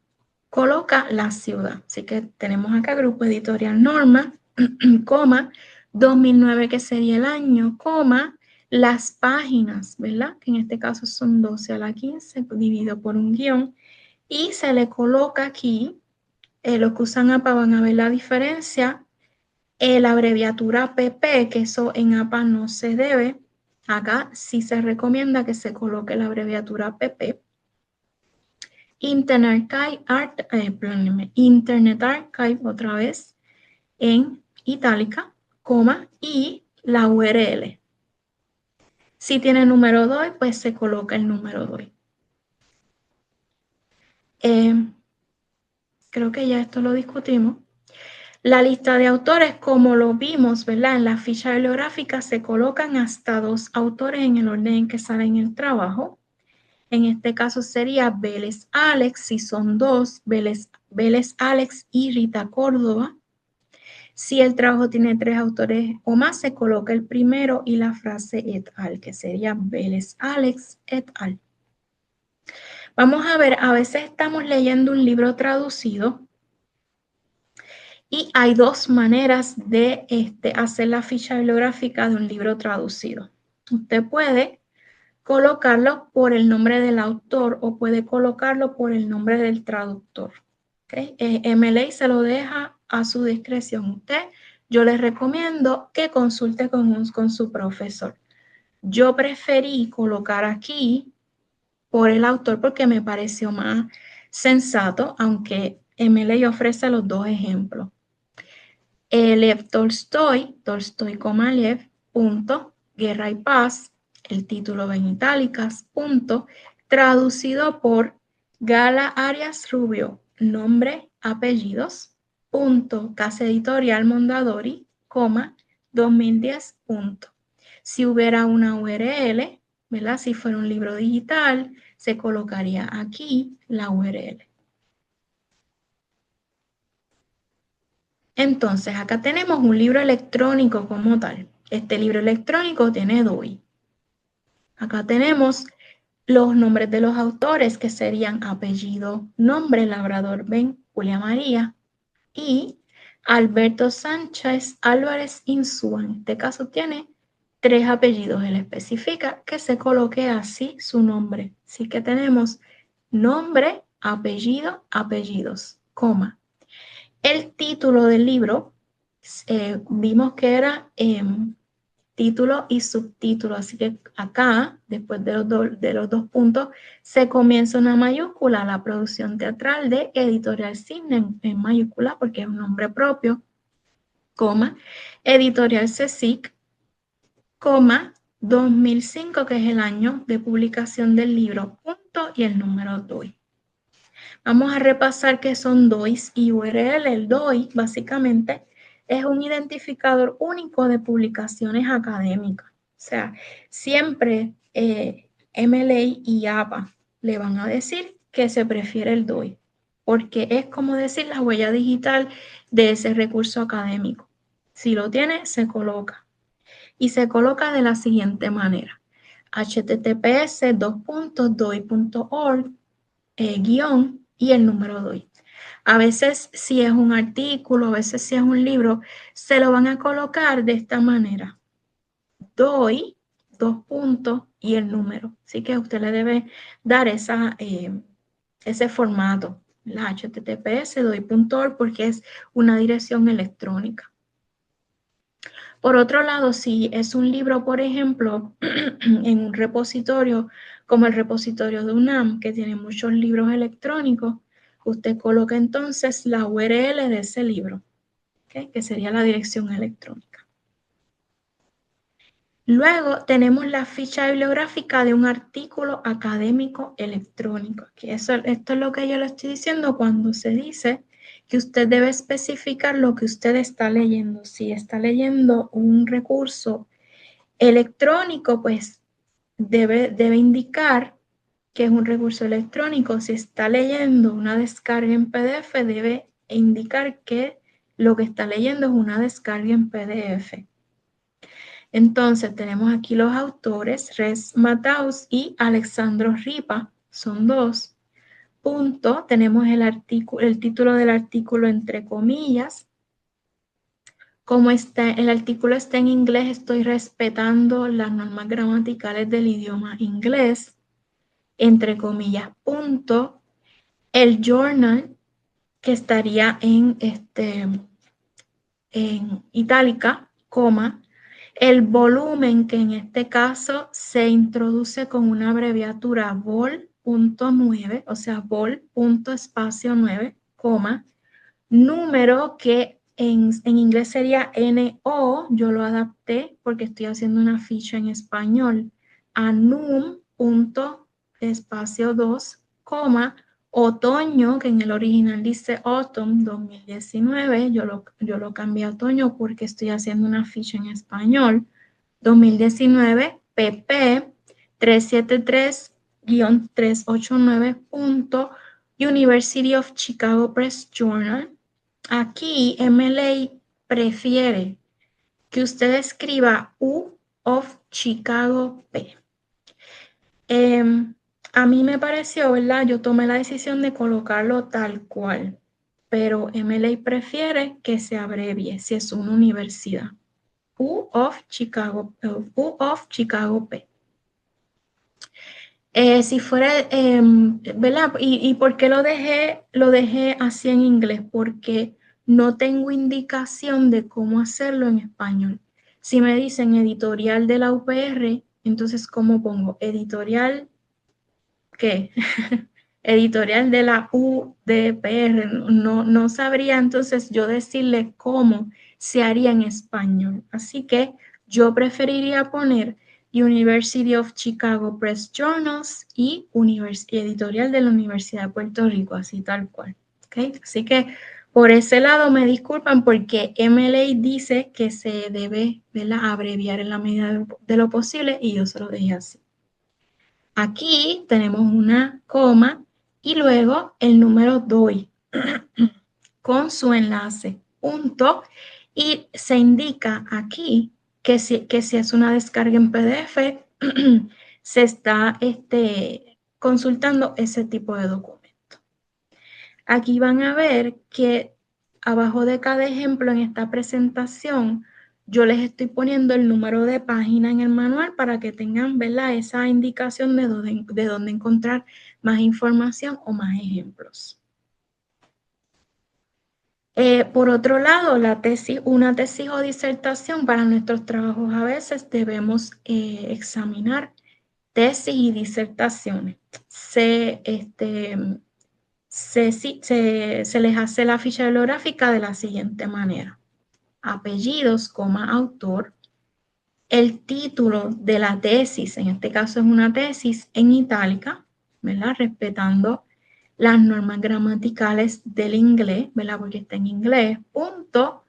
coloca la ciudad. Así que tenemos acá Grupo Editorial Norma, coma, 2009 que sería el año, coma, las páginas, ¿verdad? Que en este caso son 12 a la 15, dividido por un guión, y se le coloca aquí, los que usan APA van a ver la diferencia, la abreviatura PP, que eso en APA no se debe, acá sí se recomienda que se coloque la abreviatura PP, Internet Archive otra vez en itálica, coma, y la URL. Si tiene número DOI, pues se coloca el número DOI. Creo que ya esto lo discutimos. La lista de autores, como lo vimos, ¿verdad? En la ficha bibliográfica se colocan hasta 2 autores en el orden en que salen el trabajo. En este caso sería Vélez Alex, si son 2, Vélez Alex y Rita Córdoba. Si el trabajo tiene 3 autores o más, se coloca el primero y la frase et al, que sería Vélez Alex et al. Vamos a ver, a veces estamos leyendo un libro traducido y hay 2 maneras de hacer la ficha bibliográfica de un libro traducido. Usted puede colocarlo por el nombre del autor o puede colocarlo por el nombre del traductor. ¿Okay? MLA se lo deja a su discreción. Yo les recomiendo que consulte con su profesor. Yo preferí colocar aquí por el autor porque me pareció más sensato, aunque MLA ofrece los 2 ejemplos. Lev Tolstoy, Tolstoy, Lev, punto, Guerra y Paz, el título en itálicas, punto, traducido por Gala Arias Rubio, nombre, apellidos, punto, Casa Editorial Mondadori, coma, 2010, punto. Si hubiera una URL, ¿verdad? Si fuera un libro digital, se colocaría aquí la URL. Entonces, acá tenemos un libro electrónico como tal. Este libro electrónico tiene DOI. Acá tenemos los nombres de los autores, que serían apellido, nombre, Labrador Ben, Julia María, y Alberto Sánchez Álvarez Insúa. En este caso tiene 3 apellidos. Él especifica que se coloque así su nombre. Así que tenemos nombre, apellido, apellidos, coma. El título del libro, vimos que era título y subtítulo, así que acá, después de los dos puntos, se comienza una mayúscula, la producción teatral de Editorial Cisne en mayúscula, porque es un nombre propio, coma, Editorial CSIC, coma, 2005, que es el año de publicación del libro, punto, y el número DOI. Vamos a repasar qué son DOIs y URL. El DOI, básicamente, es un identificador único de publicaciones académicas. O sea, siempre MLA y APA le van a decir que se prefiere el DOI, porque es como decir la huella digital de ese recurso académico. Si lo tiene, se coloca. Y se coloca de la siguiente manera: https://doi.org guión y el número DOI. A veces, si es un artículo, a veces si es un libro, se lo van a colocar de esta manera: DOI, 2 puntos y el número. Así que usted le debe dar ese formato, la https doi.org, porque es una dirección electrónica. Por otro lado, si es un libro, por ejemplo, en un repositorio como el repositorio de UNAM, que tiene muchos libros electrónicos, usted coloca entonces la URL de ese libro, ¿okay? Que sería la dirección electrónica. Luego tenemos la ficha bibliográfica de un artículo académico electrónico. Esto es lo que yo le estoy diciendo cuando se dice que usted debe especificar lo que usted está leyendo. Si está leyendo un recurso electrónico, pues debe indicar que es un recurso electrónico. Si está leyendo una descarga en PDF, debe indicar que lo que está leyendo es una descarga en PDF. Entonces tenemos aquí los autores, Res Mataus y Alexandro Ripa, son 2. Punto, tenemos el título del artículo entre comillas. Como el artículo está en inglés, estoy respetando las normas gramaticales del idioma inglés, entre comillas, punto. El journal, que estaría en itálica, coma. El volumen, que en este caso se introduce con una abreviatura vol, 9, o sea, vol.espacio 9, coma, número que en inglés sería NO, yo lo adapté porque estoy haciendo una ficha en español, a num.espacio 2, coma, otoño, que en el original dice autumn 2019, yo lo cambié a otoño porque estoy haciendo una ficha en español, 2019, PP 373-389. University of Chicago Press Journal. Aquí MLA prefiere que usted escriba U of Chicago P. A mí me pareció, ¿verdad? Yo tomé la decisión de colocarlo tal cual, pero MLA prefiere que se abrevie si es una universidad. U of Chicago P. Si fuera, ¿verdad? ¿Y por qué lo dejé así en inglés? Porque no tengo indicación de cómo hacerlo en español. Si me dicen editorial de la UPR, entonces, ¿cómo pongo? Editorial, ¿qué? Editorial de la UDPR. No sabría entonces yo decirle cómo se haría en español. Así que yo preferiría poner University of Chicago Press Journals y editorial de la Universidad de Puerto Rico, así tal cual. ¿Okay? Así que por ese lado me disculpan porque MLA dice que se debe, ¿verdad?, abreviar en la medida de lo posible y yo se lo dejé así. Aquí tenemos una coma y luego el número DOI con su enlace, punto, y se indica aquí que si es una descarga en PDF, se está consultando ese tipo de documento. Aquí van a ver que abajo de cada ejemplo en esta presentación, yo les estoy poniendo el número de página en el manual para que tengan, ¿verdad?, esa indicación de dónde encontrar más información o más ejemplos. Por otro lado, una tesis o disertación para nuestros trabajos a veces debemos examinar tesis y disertaciones. Se les hace la ficha bibliográfica de la siguiente manera: apellidos, autor, el título de la tesis, en este caso es una tesis en itálica, ¿verdad?, respetando las normas gramaticales del inglés, ¿verdad?, porque está en inglés, punto,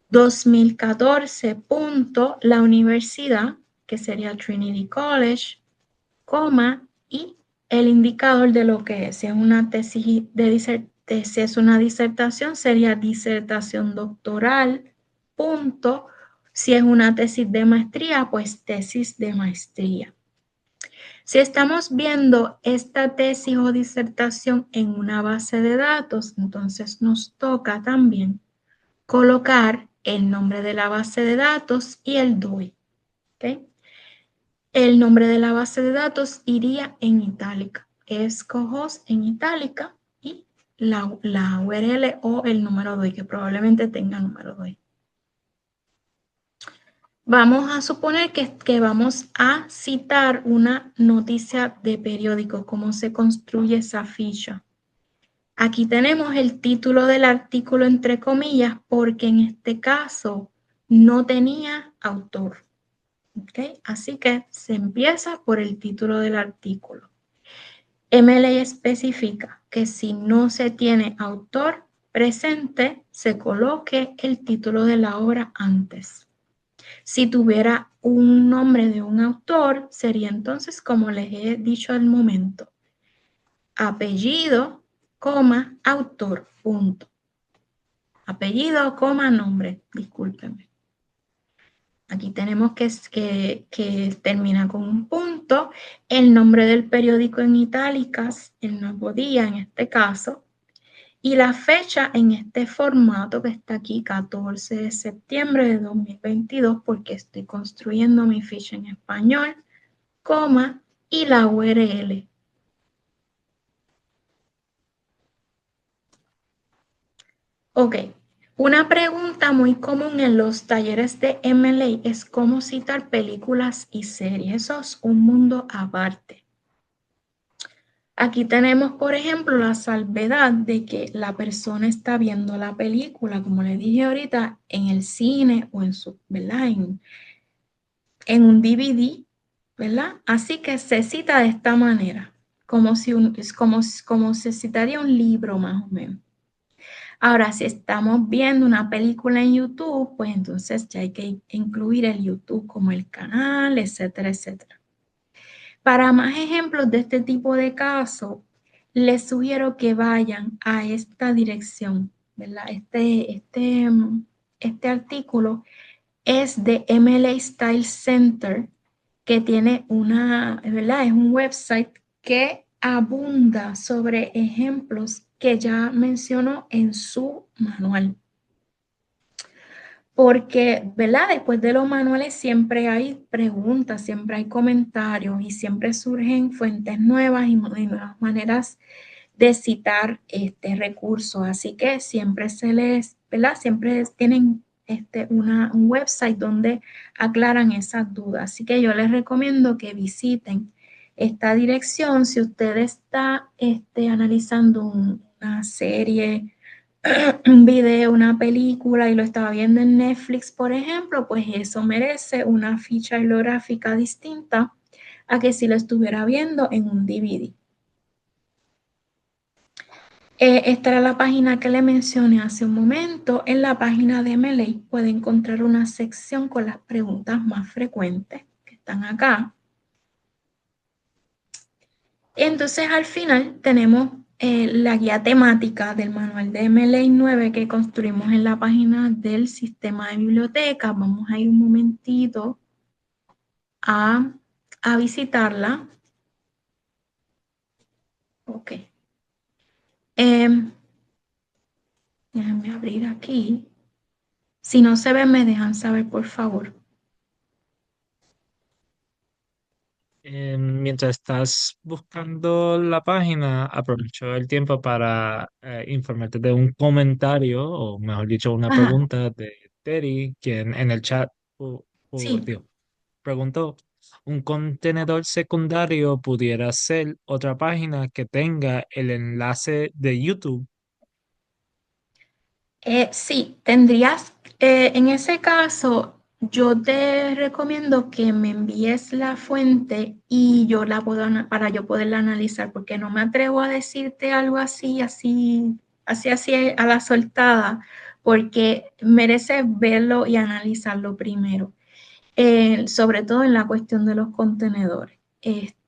2014, punto, la universidad, que sería Trinity College, coma, y el indicador de lo que es. Si es una tesis si es una disertación, sería disertación doctoral, punto. Si es una tesis de maestría, pues tesis de maestría. Si estamos viendo esta tesis o disertación en una base de datos, entonces nos toca también colocar el nombre de la base de datos y el DOI. ¿Okay? El nombre de la base de datos iría en itálica, EBSCOhost en itálica, y la URL o el número DOI, que probablemente tenga número DOI. Vamos a suponer que vamos a citar una noticia de periódico, cómo se construye esa ficha. Aquí tenemos el título del artículo entre comillas porque en este caso no tenía autor. ¿Okay? Así que se empieza por el título del artículo. MLA especifica que si no se tiene autor presente, se coloque el título de la obra antes. Si tuviera un nombre de un autor, sería entonces, como les he dicho al momento, apellido, coma, autor, punto. Apellido, coma, nombre, discúlpenme. Aquí tenemos que termina con un punto, el nombre del periódico en itálicas, el nuevo día en este caso, y la fecha en este formato que está aquí, 14 de septiembre de 2022, porque estoy construyendo mi ficha en español, coma, y la URL. Ok, una pregunta muy común en los talleres de MLA es cómo citar películas y series. Eso es un mundo aparte. Aquí tenemos, por ejemplo, la salvedad de que la persona está viendo la película, como le dije ahorita, en el cine o en su, ¿verdad? En un DVD, ¿verdad? Así que se cita de esta manera, como si es como se citaría un libro más o menos. Ahora, si estamos viendo una película en YouTube, pues entonces ya hay que incluir el YouTube como el canal, etcétera, etcétera. Para más ejemplos de este tipo de caso, les sugiero que vayan a esta dirección, ¿verdad? Este artículo es de MLA Style Center, que tiene ¿verdad? Es un website que abunda sobre ejemplos que ya mencionó en su manual. Porque, ¿verdad? Después de los manuales siempre hay preguntas, siempre hay comentarios y siempre surgen fuentes nuevas y nuevas maneras de citar este recurso. Así que siempre ¿verdad? Siempre tienen un website donde aclaran esas dudas. Así que yo les recomiendo que visiten esta dirección si usted está analizando una serie, un video, una película y lo estaba viendo en Netflix, por ejemplo, pues eso merece una ficha bibliográfica distinta a que si lo estuviera viendo en un DVD. Esta era la página que le mencioné hace un momento. En la página de MLA puede encontrar una sección con las preguntas más frecuentes que están acá. Entonces al final tenemos la guía temática del manual de MLA 9 que construimos en la página del sistema de biblioteca. Vamos a ir un momentito a visitarla. Ok. Déjenme abrir aquí. Si no se ve, me dejan saber, por favor. Mientras estás buscando la página, aprovecho el tiempo para informarte de un comentario, o mejor dicho, una Ajá, pregunta de Terry, quien en el chat sí. digo, preguntó, ¿un contenedor secundario pudiera ser otra página que tenga el enlace de YouTube? Sí, tendrías, en ese caso, yo te recomiendo que me envíes la fuente y yo la puedo, para yo poderla analizar, porque no me atrevo a decirte algo así a la soltada, porque merece verlo y analizarlo primero, sobre todo en la cuestión de los contenedores.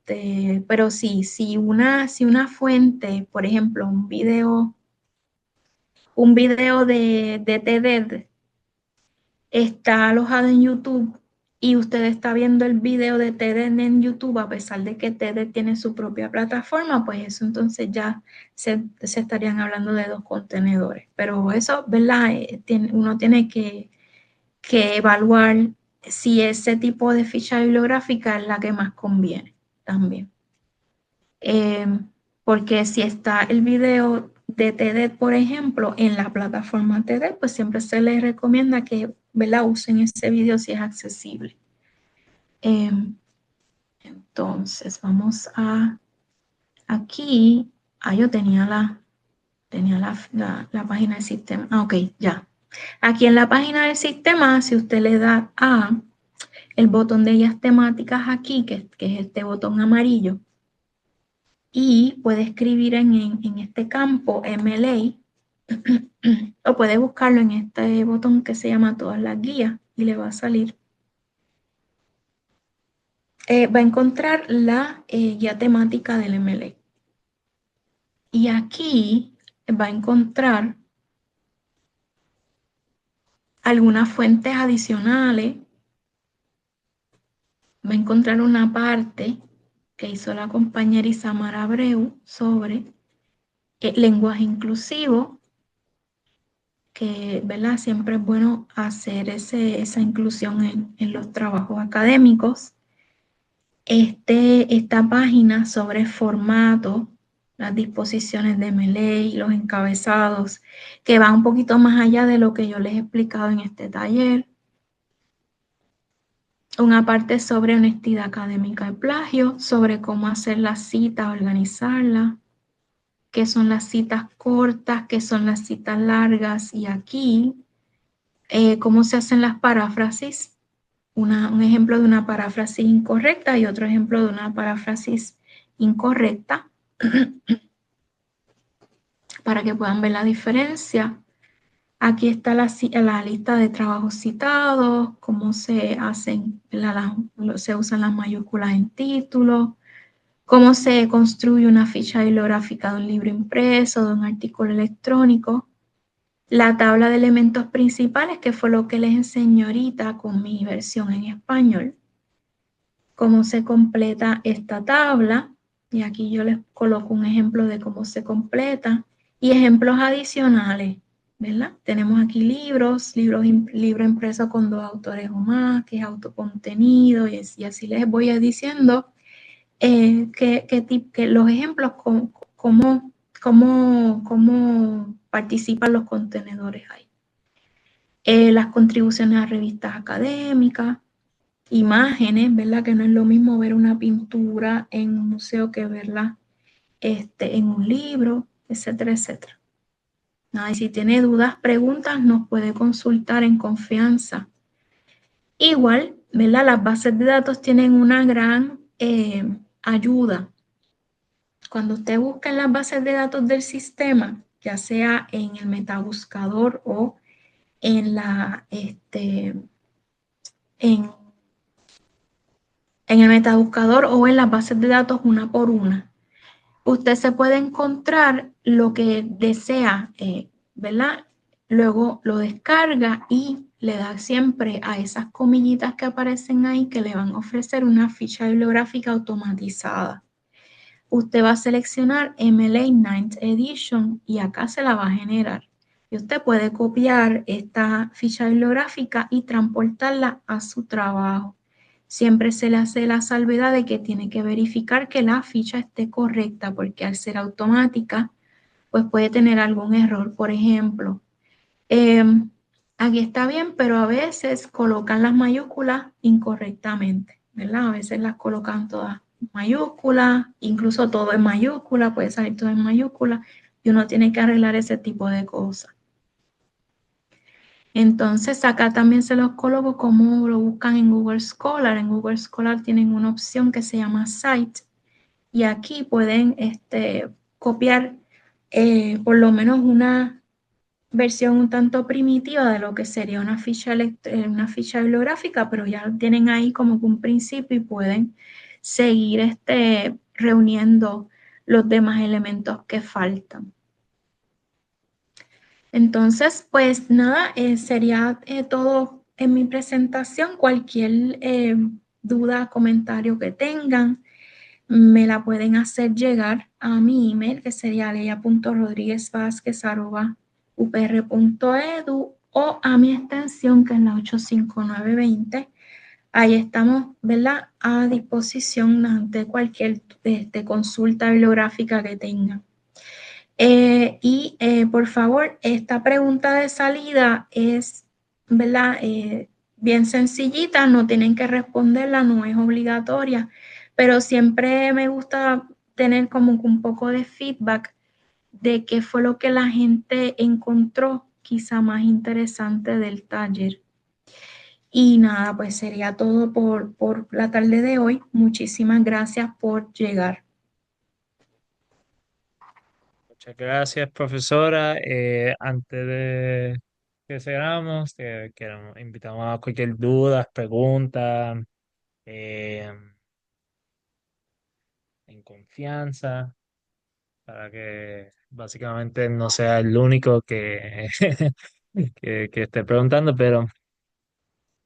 Pero sí, si una fuente, por ejemplo, un video de TED está alojado en YouTube y usted está viendo el video de TED en YouTube, a pesar de que TED tiene su propia plataforma, pues eso entonces ya se estarían hablando de dos contenedores. Pero eso, ¿verdad? Uno tiene que evaluar si ese tipo de ficha bibliográfica es la que más conviene también. Eh, Porque si está el video de TED, por ejemplo, en la plataforma TED, pues siempre se les recomienda que, ¿verdad? Usen ese video si es accesible. Eh, entonces, vamos a aquí. Yo tenía la página del sistema. Ok, ya. Aquí en la página del sistema, si usted le da a el botón de guías temáticas aquí, que es este botón amarillo, y puede escribir en este campo MLA o puede buscarlo en este botón que se llama todas las guías y le va a salir. Va a encontrar la guía temática del MLA. Y aquí va a encontrar algunas fuentes adicionales. Va a encontrar una parte que hizo la compañera Isamara Abreu sobre lenguaje inclusivo, que, ¿verdad? Siempre es bueno hacer esa inclusión en los trabajos académicos. Esta página sobre formato, las disposiciones de MLA, los encabezados, que va un poquito más allá de lo que yo les he explicado en este taller. una parte sobre honestidad académica y plagio, sobre cómo hacer las citas, organizarlas, qué son las citas cortas, qué son las citas largas y aquí cómo se hacen las paráfrasis, un ejemplo de una paráfrasis incorrecta y otro ejemplo de una paráfrasis incorrecta para que puedan ver la diferencia. Aquí está la lista de trabajos citados, cómo se hacen, se usan las mayúsculas en títulos, cómo se construye una ficha bibliográfica de un libro impreso, de un artículo electrónico, la tabla de elementos principales, que fue lo que les enseñé ahorita con mi versión en español, cómo se completa esta tabla, y aquí yo les coloco un ejemplo de cómo se completa, y ejemplos adicionales, ¿verdad? Tenemos aquí libro impreso con 2 autores o más, que es autocontenido, y así les voy diciendo que los ejemplos, cómo participan los contenedores ahí. Las contribuciones a revistas académicas, imágenes, ¿verdad? Que no es lo mismo ver una pintura en un museo que verla en un libro, etcétera, etcétera. Nada, y si tiene dudas, preguntas, nos puede consultar en confianza. Igual, ¿verdad? Las bases de datos tienen una gran ayuda. Cuando usted busca en las bases de datos del sistema, ya sea en el metabuscador o en en el metabuscador o en las bases de datos una por una, usted se puede encontrar lo que desea, ¿verdad? Luego lo descarga y le da siempre a esas comillitas que aparecen ahí que le van a ofrecer una ficha bibliográfica automatizada. Usted va a seleccionar MLA 9th Edition y acá se la va a generar. Y usted puede copiar esta ficha bibliográfica y transportarla a su trabajo. Siempre se le hace la salvedad de que tiene que verificar que la ficha esté correcta, porque al ser automática, pues puede tener algún error. Por ejemplo, eh, aquí está bien, pero a veces colocan las mayúsculas incorrectamente, ¿verdad? A veces las colocan todas mayúsculas, incluso todo en mayúscula, puede salir todo en mayúscula, y uno tiene que arreglar ese tipo de cosas. Entonces acá también se los coloco como lo buscan en Google Scholar. En Google Scholar tienen una opción que se llama Cite y aquí pueden copiar por lo menos una versión un tanto primitiva de lo que sería una ficha bibliográfica, pero ya lo tienen ahí como que un principio y pueden seguir reuniendo los demás elementos que faltan. Entonces, pues nada, sería todo en mi presentación. Cualquier duda, comentario que tengan, me la pueden hacer llegar a mi email, que sería leia.rodriguezvázquez@upr.edu o a mi extensión, que es la 85920. Ahí estamos, ¿verdad? A disposición ante cualquier consulta bibliográfica que tengan. Por favor, esta pregunta de salida es, ¿verdad? Bien sencillita, no tienen que responderla, no es obligatoria, pero siempre me gusta tener como un poco de feedback de qué fue lo que la gente encontró quizá más interesante del taller. Y nada, pues sería todo por la tarde de hoy. Muchísimas gracias por llegar. Muchas gracias, profesora. Antes de que cerramos, invitamos a cualquier duda, pregunta, eh, en confianza, para que básicamente no sea el único que, que esté preguntando, pero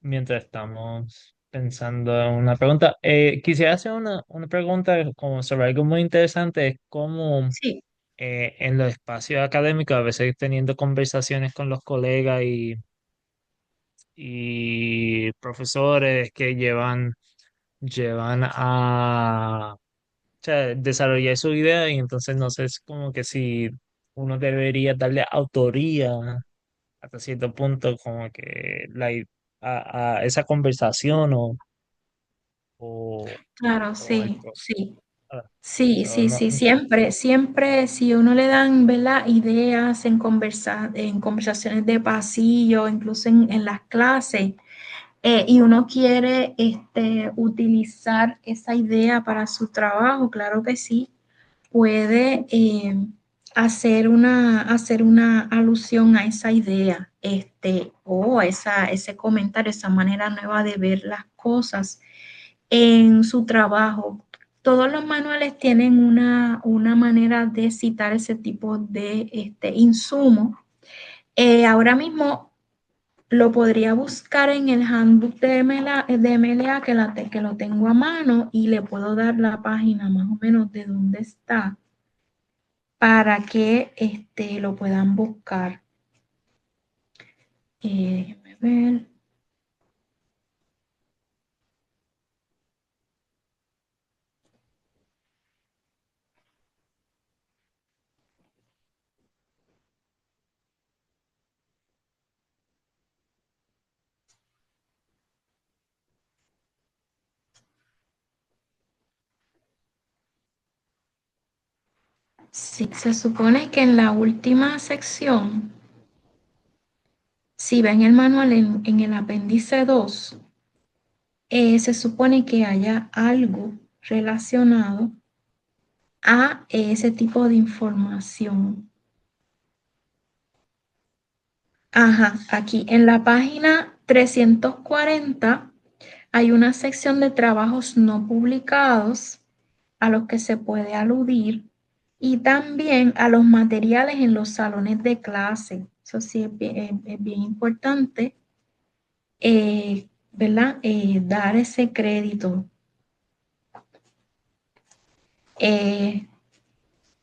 mientras estamos pensando en una pregunta, quisiera hacer una pregunta como sobre algo muy interesante, es cómo Sí, en los espacios académicos, a veces teniendo conversaciones con los colegas y profesores que llevan a, o sea, desarrollar su idea y entonces no sé, es como que si uno debería darle autoría hasta cierto punto como que a esa conversación o... o, Claro, o sí, esto. sí. Ah, Sí, so, sí, no, sí, siempre, siempre, si uno le dan, ¿verdad? Ideas en conversaciones de pasillo, incluso en las clases, y uno quiere utilizar esa idea para su trabajo, claro que sí, puede hacer una alusión a esa idea, o ese comentario, esa manera nueva de ver las cosas en su trabajo. Todos los manuales tienen una manera de citar ese tipo de insumo. Ahora mismo lo podría buscar en el handbook de MLA que lo tengo a mano y le puedo dar la página más o menos de dónde está para que lo puedan buscar. Déjenme ver. Sí, se supone que en la última sección, si ven el manual en el apéndice 2, se supone que haya algo relacionado a ese tipo de información. Ajá, aquí en la página 340 hay una sección de trabajos no publicados a los que se puede aludir y también a los materiales en los salones de clase. Eso sí es bien importante, ¿verdad? Dar ese crédito. Eh,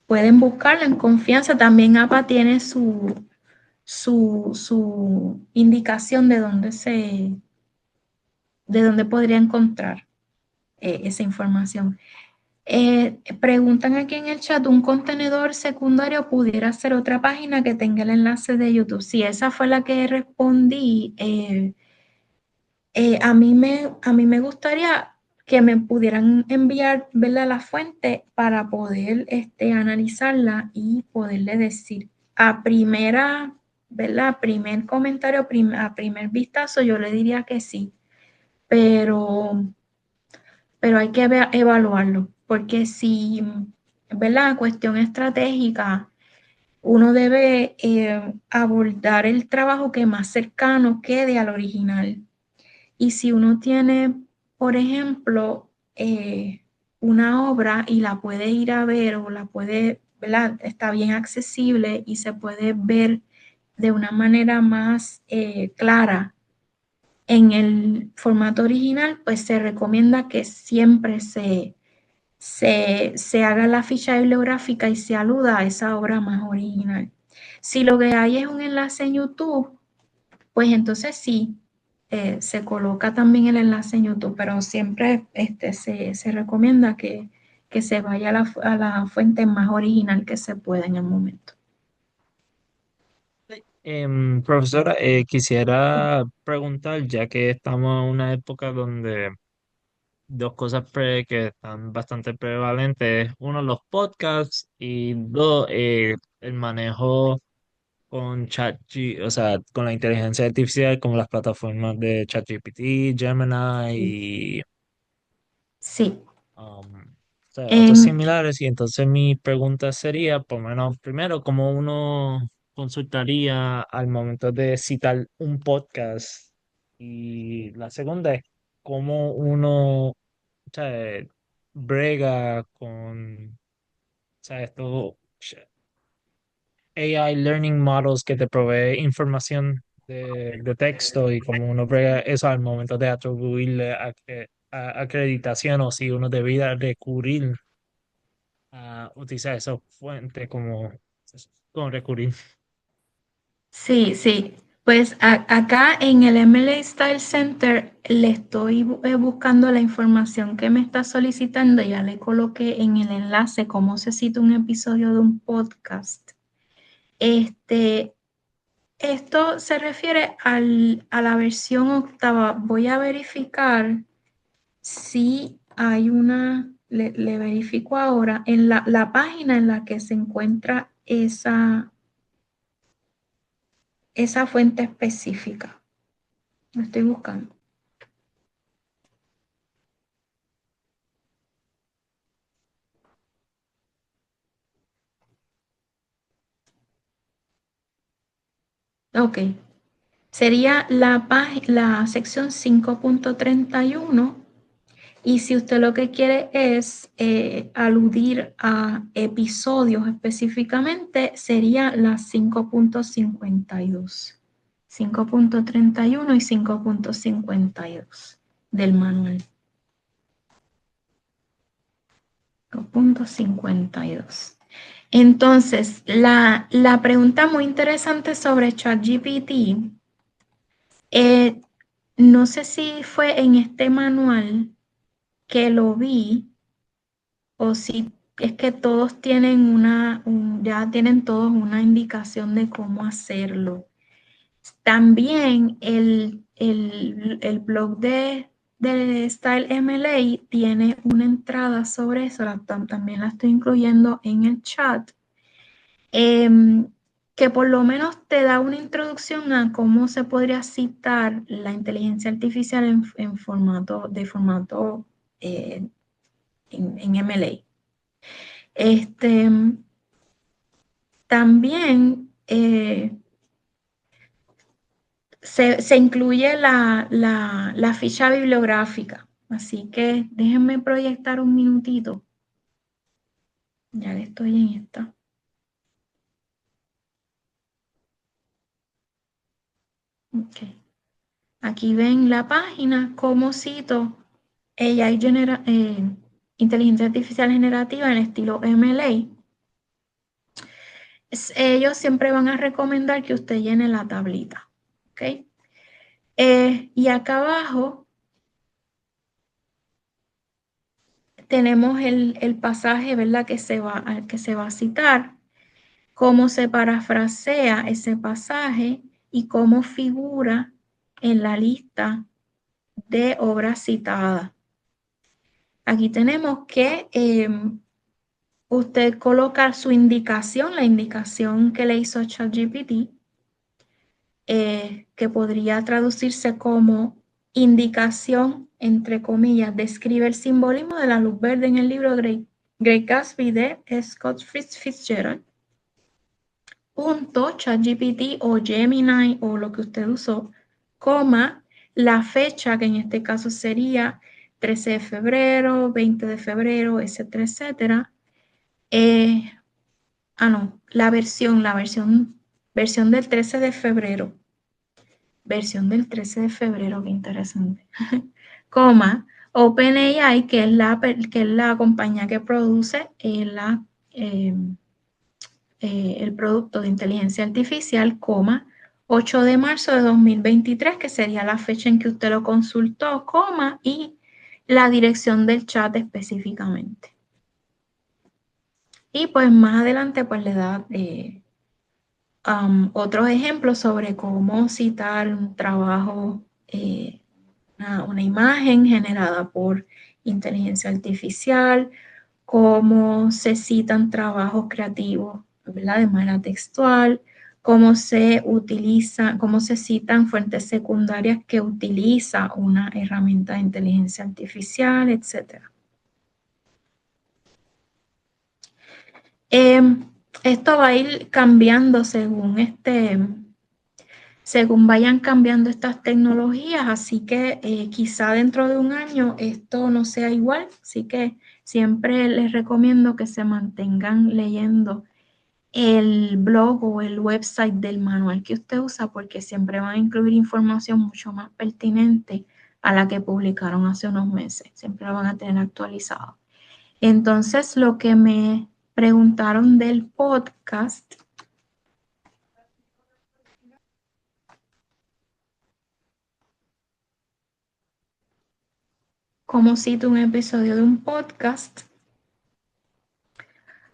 Pueden buscarlo en confianza. También APA tiene su indicación de dónde podría encontrar esa información. Preguntan aquí en el chat, ¿un contenedor secundario pudiera ser otra página que tenga el enlace de YouTube? Si esa fue la que respondí, a mí me gustaría que me pudieran enviar, ¿verdad?, la fuente para poder analizarla y poderle decir a primera, ¿verdad?, primer comentario, a primer vistazo, yo le diría que sí, pero, pero hay que evaluarlo, porque si, ¿verdad?, cuestión estratégica, uno debe abordar el trabajo que más cercano quede al original. Y si uno tiene, por ejemplo, una obra y la puede ir a ver o la puede, ¿verdad? Está bien accesible y se puede ver de una manera más clara en el formato original, pues se recomienda que siempre se haga la ficha bibliográfica y se aluda a esa obra más original. Si lo que hay es un enlace en YouTube, pues entonces sí, se coloca también el enlace en YouTube, pero siempre se recomienda que se vaya a la fuente más original que se pueda en el momento. Profesora, quisiera preguntar, ya que estamos en una época donde dos cosas que están bastante prevalentes, uno, los podcasts y dos, el manejo con o sea, con la inteligencia artificial, como las plataformas de ChatGPT, Sí. Gemini Sí, o sea, otros en, similares. Y entonces mi pregunta sería, por lo menos, primero, ¿cómo uno consultaría al momento de citar un podcast? Y la segunda es, ¿cómo uno, o sea, brega con, o sea, esto, AI Learning Models que te provee información de texto y cómo uno brega eso al momento de atribuirle acreditación o si uno debiera recurrir a utilizar esa fuente como recurrir. sí, sí. Pues acá en el MLA Style Center le estoy buscando la información que me está solicitando. Ya le coloqué en el enlace cómo se cita un episodio de un podcast. Este, Esto se refiere a la versión octava. Voy a verificar sí hay le verifico ahora, en la página en la que se encuentra esa fuente específica. Lo estoy buscando. Ok, sería la sección 5.31. Y si usted lo que quiere es aludir a episodios específicamente, sería la 5.52. 5.31 y 5.52 del manual. 5.52. Entonces, la pregunta muy interesante sobre ChatGPT, eh, no sé si fue en este manual que lo vi o si es que todos tienen ya tienen todos una indicación de cómo hacerlo. También el blog de Style MLA tiene una entrada sobre eso, también la estoy incluyendo en el chat, que por lo menos te da una introducción a cómo se podría citar la inteligencia artificial en formato en MLA. También se incluye la ficha bibliográfica, así que déjenme proyectar un minutito. Ya que estoy en esta. Okay. Aquí ven la página, cómo cito inteligencia artificial generativa en estilo MLA. Ellos siempre van a recomendar que usted llene la tablita. ¿Okay? Y acá abajo tenemos el pasaje, ¿verdad? Que se va a citar, cómo se parafrasea ese pasaje y cómo figura en la lista de obras citadas. Aquí tenemos que usted coloca su indicación, la indicación que le hizo ChatGPT, que podría traducirse como indicación, entre comillas, describe el simbolismo de la luz verde en el libro Great Gatsby de Scott Fitzgerald. Punto, ChatGPT o Gemini o lo que usted usó, coma, la fecha, que en este caso sería 13 de febrero, 20 de febrero, etcétera, etcétera. No, versión del 13 de febrero. Versión del 13 de febrero, qué interesante. Coma, OpenAI, que es la compañía que produce el producto de inteligencia artificial, 8 de marzo de 2023, que sería la fecha en que usted lo consultó, y la dirección del chat específicamente. Y pues más adelante pues le da otros ejemplos sobre cómo citar un trabajo, una imagen generada por inteligencia artificial, cómo se citan trabajos creativos, ¿verdad? De manera textual, cómo se citan fuentes secundarias que utiliza una herramienta de inteligencia artificial, etc. Esto va a ir cambiando según vayan cambiando estas tecnologías, así que quizá dentro de un año esto no sea igual, así que siempre les recomiendo que se mantengan leyendo el blog o el website del manual que usted usa, porque siempre van a incluir información mucho más pertinente a la que publicaron hace unos meses, siempre la van a tener actualizado. Entonces, lo que me preguntaron del podcast, cómo cito un episodio de un podcast.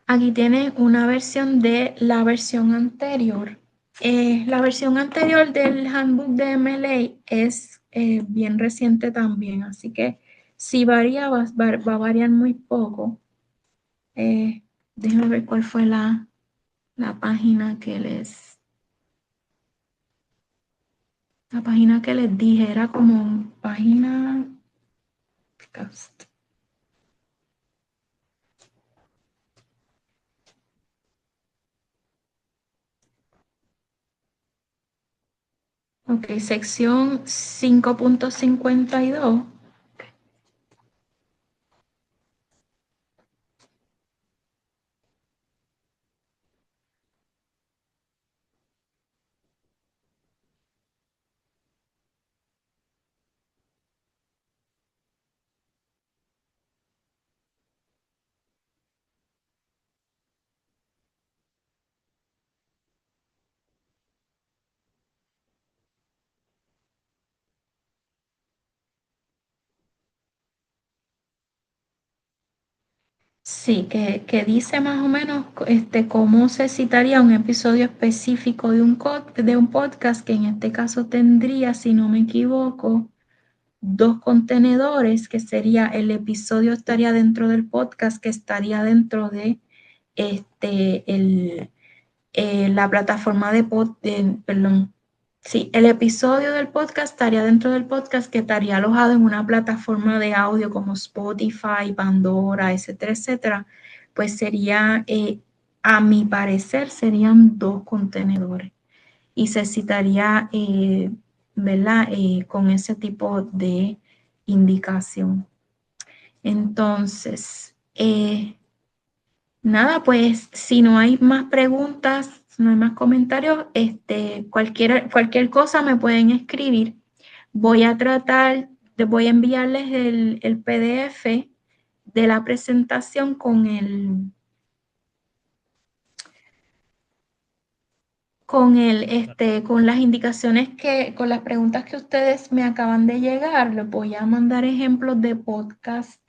Aquí tienen una versión de la versión anterior. La versión anterior del Handbook de MLA es bien reciente también, así que Si varía, va a variar muy poco. Eh, Déjenme ver cuál fue la página la página que les dije. Era como página cast. Ok, sección 5.52. Sí, que dice más o menos cómo se citaría un episodio específico de un podcast, que en este caso tendría, si no me equivoco, dos contenedores, que sería el episodio estaría dentro del podcast, que estaría dentro de la plataforma perdón, sí, el episodio del podcast estaría dentro del podcast, que estaría alojado en una plataforma de audio como Spotify, Pandora, etcétera, etcétera. Pues sería, a mi parecer, serían dos contenedores y se citaría, ¿verdad? Con ese tipo de indicación. Entonces, nada, pues si no hay más preguntas, si no hay más comentarios, cualquier cosa me pueden escribir. Voy a enviarles el PDF de la presentación con las indicaciones con las preguntas que ustedes me acaban de llegar. Les voy a mandar ejemplos de podcast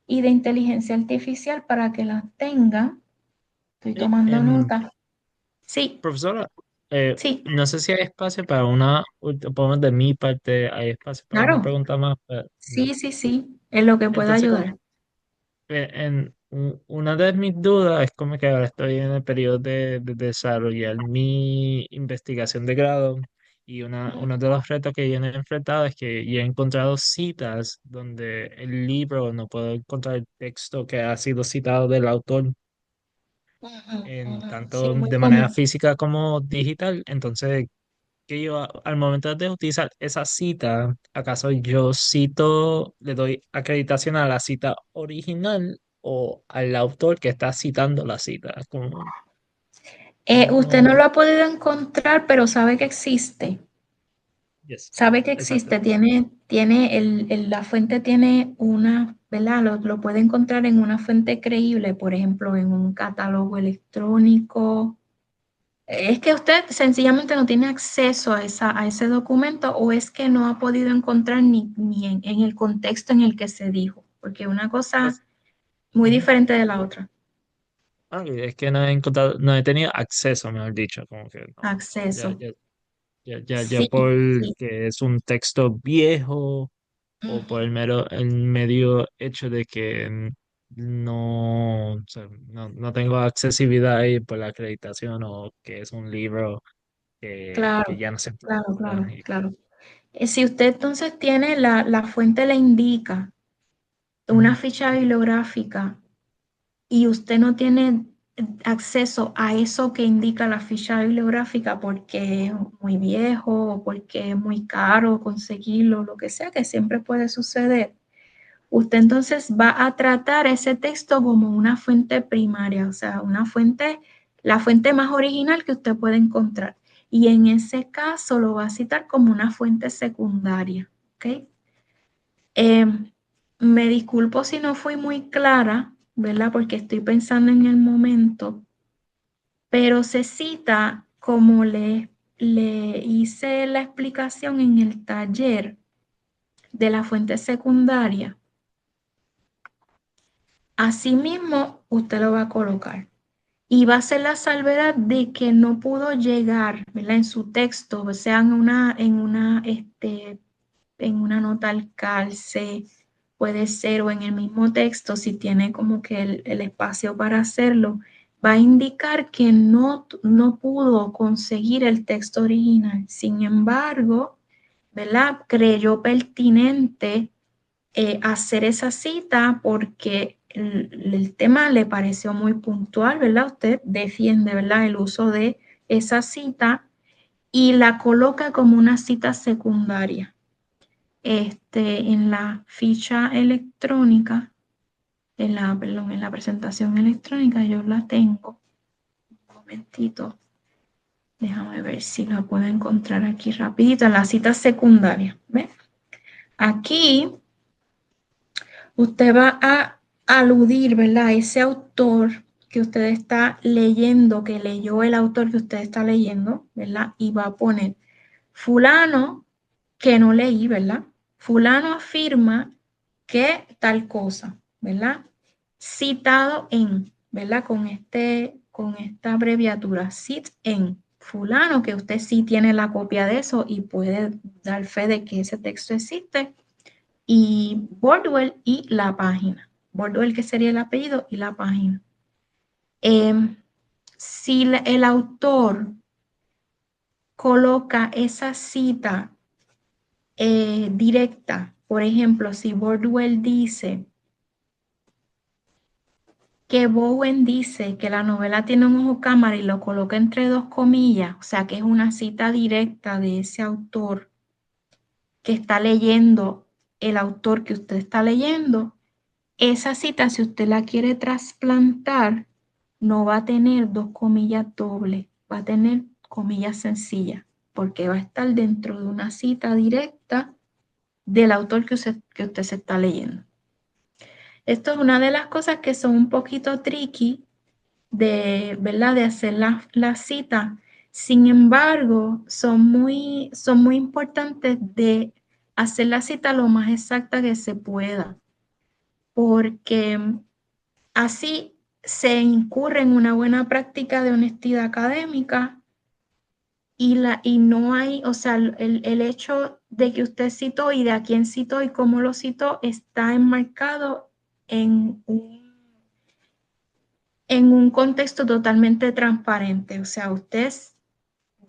y de inteligencia artificial para que las tengan. Estoy Sí, tomando nota. Sí, profesora, sí, no sé si hay espacio para por lo menos de mi parte, hay espacio para una claro. pregunta más. Sí, sí, sí, en lo que pueda Entonces, ayudar. una de mis dudas es como que ahora estoy en el periodo de desarrollar mi investigación de grado y uno de los retos que yo he enfrentado es que yo he encontrado citas donde el libro no puedo encontrar el texto que ha sido citado del autor Ujú, en ujú. Sí, tanto muy de manera común. física como digital. Entonces, que yo al momento de utilizar esa cita, ¿acaso yo cito, le doy acreditación a la cita original o al autor que está citando la cita? Usted no ¿Cómo? lo ha podido encontrar, pero sabe que existe. Yes, Sabe que exacto. existe. La fuente tiene ¿verdad? Lo puede encontrar en una fuente creíble, por ejemplo, en un catálogo electrónico. Es que usted sencillamente no tiene acceso a ese documento, o es que no ha podido encontrar ni en el contexto en el que se dijo, porque una cosa Es, muy ujú. diferente de la otra. Es que no he encontrado, no he tenido acceso, mejor dicho, como que no. Ya, Acceso. ya, ya Sí, por sí. que es un texto viejo o por Ujú. el medio hecho de que no, o sea, no tengo accesibilidad ahí por la acreditación o que es un libro que Claro, ya no se claro, encuentra. claro, claro. Si usted entonces tiene la fuente, le indica una Ujú. ficha bibliográfica y usted no tiene acceso a eso que indica la ficha bibliográfica porque es muy viejo o porque es muy caro conseguirlo, lo que sea, que siempre puede suceder, usted entonces va a tratar ese texto como una fuente primaria, o sea, la fuente más original que usted puede encontrar. Y en ese caso lo va a citar como una fuente secundaria, ¿ok? Eh, Me disculpo si no fui muy clara, ¿verdad? Porque estoy pensando en el momento, pero se cita como le hice la explicación en el taller de la fuente secundaria. Asimismo, usted lo va a colocar. Y va a ser la salvedad de que no pudo llegar, ¿verdad? En su texto, o sea, en una nota al calce puede ser, o en el mismo texto, si tiene como que el espacio para hacerlo, va a indicar que no pudo conseguir el texto original. Sin embargo, ¿verdad? Creyó pertinente hacer esa cita porque el tema le pareció muy puntual, ¿verdad? Usted defiende, ¿verdad? El uso de esa cita y la coloca como una cita secundaria. En la ficha electrónica, perdón, en la presentación electrónica yo la tengo. Un momentito, déjame ver si la puedo encontrar aquí rapidito, en la cita secundaria. ¿Ve? Aquí usted va a aludir, ¿verdad? A ese autor que usted está leyendo, que leyó el autor que usted está leyendo, ¿verdad? Y va a poner fulano que no leí, ¿verdad? Fulano afirma que tal cosa, ¿verdad? Citado en, ¿verdad? Con esta abreviatura, cit en fulano, que usted sí tiene la copia de eso y puede dar fe de que ese texto existe, y Bordwell y la página. Bordwell, que sería el apellido, y la página. Si el autor coloca esa cita directa, por ejemplo, si Bordwell dice que Bowen dice que la novela tiene un ojo cámara y lo coloca entre dos comillas, o sea que es una cita directa de ese autor que está leyendo, el autor que usted está leyendo, esa cita, si usted la quiere trasplantar, no va a tener dos comillas dobles, va a tener comillas sencillas, porque va a estar dentro de una cita directa del autor que usted se está leyendo. Esto es una de las cosas que son un poquito tricky de, ¿verdad? De hacer la cita. Sin embargo, son muy importantes de hacer la cita lo más exacta que se pueda, porque así se incurre en una buena práctica de honestidad académica y no hay, o sea, el hecho de que usted citó y de a quién citó y cómo lo citó está enmarcado en en un contexto totalmente transparente. O sea, usted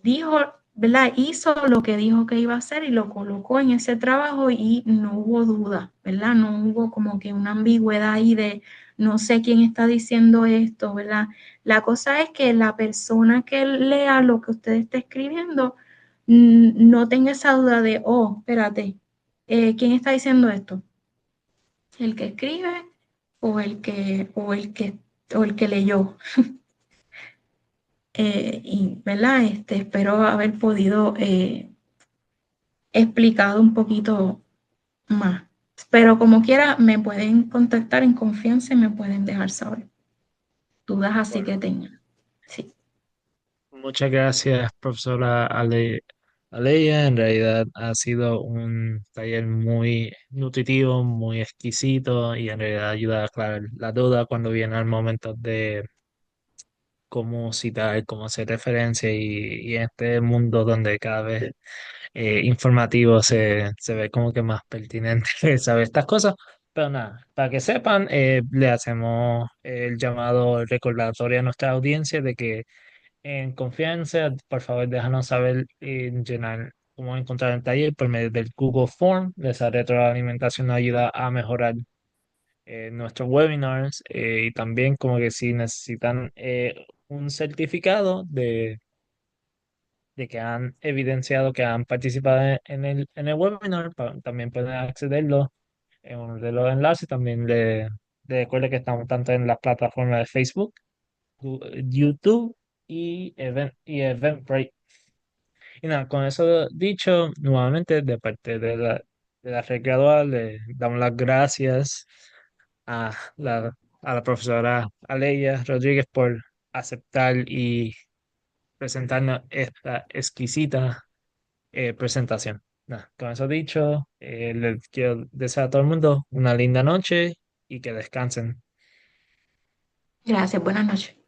dijo, ¿verdad? Hizo lo que dijo que iba a hacer y lo colocó en ese trabajo y no hubo duda, ¿verdad? No hubo como que una ambigüedad ahí de no sé quién está diciendo esto, ¿verdad? La cosa es que la persona que lea lo que usted está escribiendo no tenga esa duda de, oh, espérate, ¿quién está diciendo esto? ¿El que escribe o el que leyó? ¿Verdad? Espero haber podido explicado un poquito más. Pero como quiera, me pueden contactar en confianza y me pueden dejar saber dudas así que Bueno, tengan. Sí, muchas gracias, profesora Aleya. En realidad ha sido un taller muy nutritivo, muy exquisito y en realidad ayuda a aclarar la duda cuando viene el momento de cómo citar, cómo hacer referencia y en este mundo donde cada vez informativo se ve como que más pertinente saber estas cosas. Pero nada, para que sepan, le hacemos el llamado recordatorio a nuestra audiencia de que en confianza, por favor, déjanos saber llenar cómo encontrar el taller por medio del Google Form. Esa retroalimentación nos ayuda a mejorar nuestros webinars y también como que si necesitan un certificado de que han evidenciado que han participado en el webinar, también pueden accederlo en uno de los enlaces. También le recuerdo que estamos tanto en las plataformas de Facebook, YouTube y Eventbrite. Y nada, con eso dicho, nuevamente de parte de la red gradual, le damos las gracias a a la profesora Aleya Rodríguez por aceptar y presentarnos esta exquisita presentación. Nada, con eso dicho, les quiero desear a todo el mundo una linda noche y que descansen. gracias, buenas noches.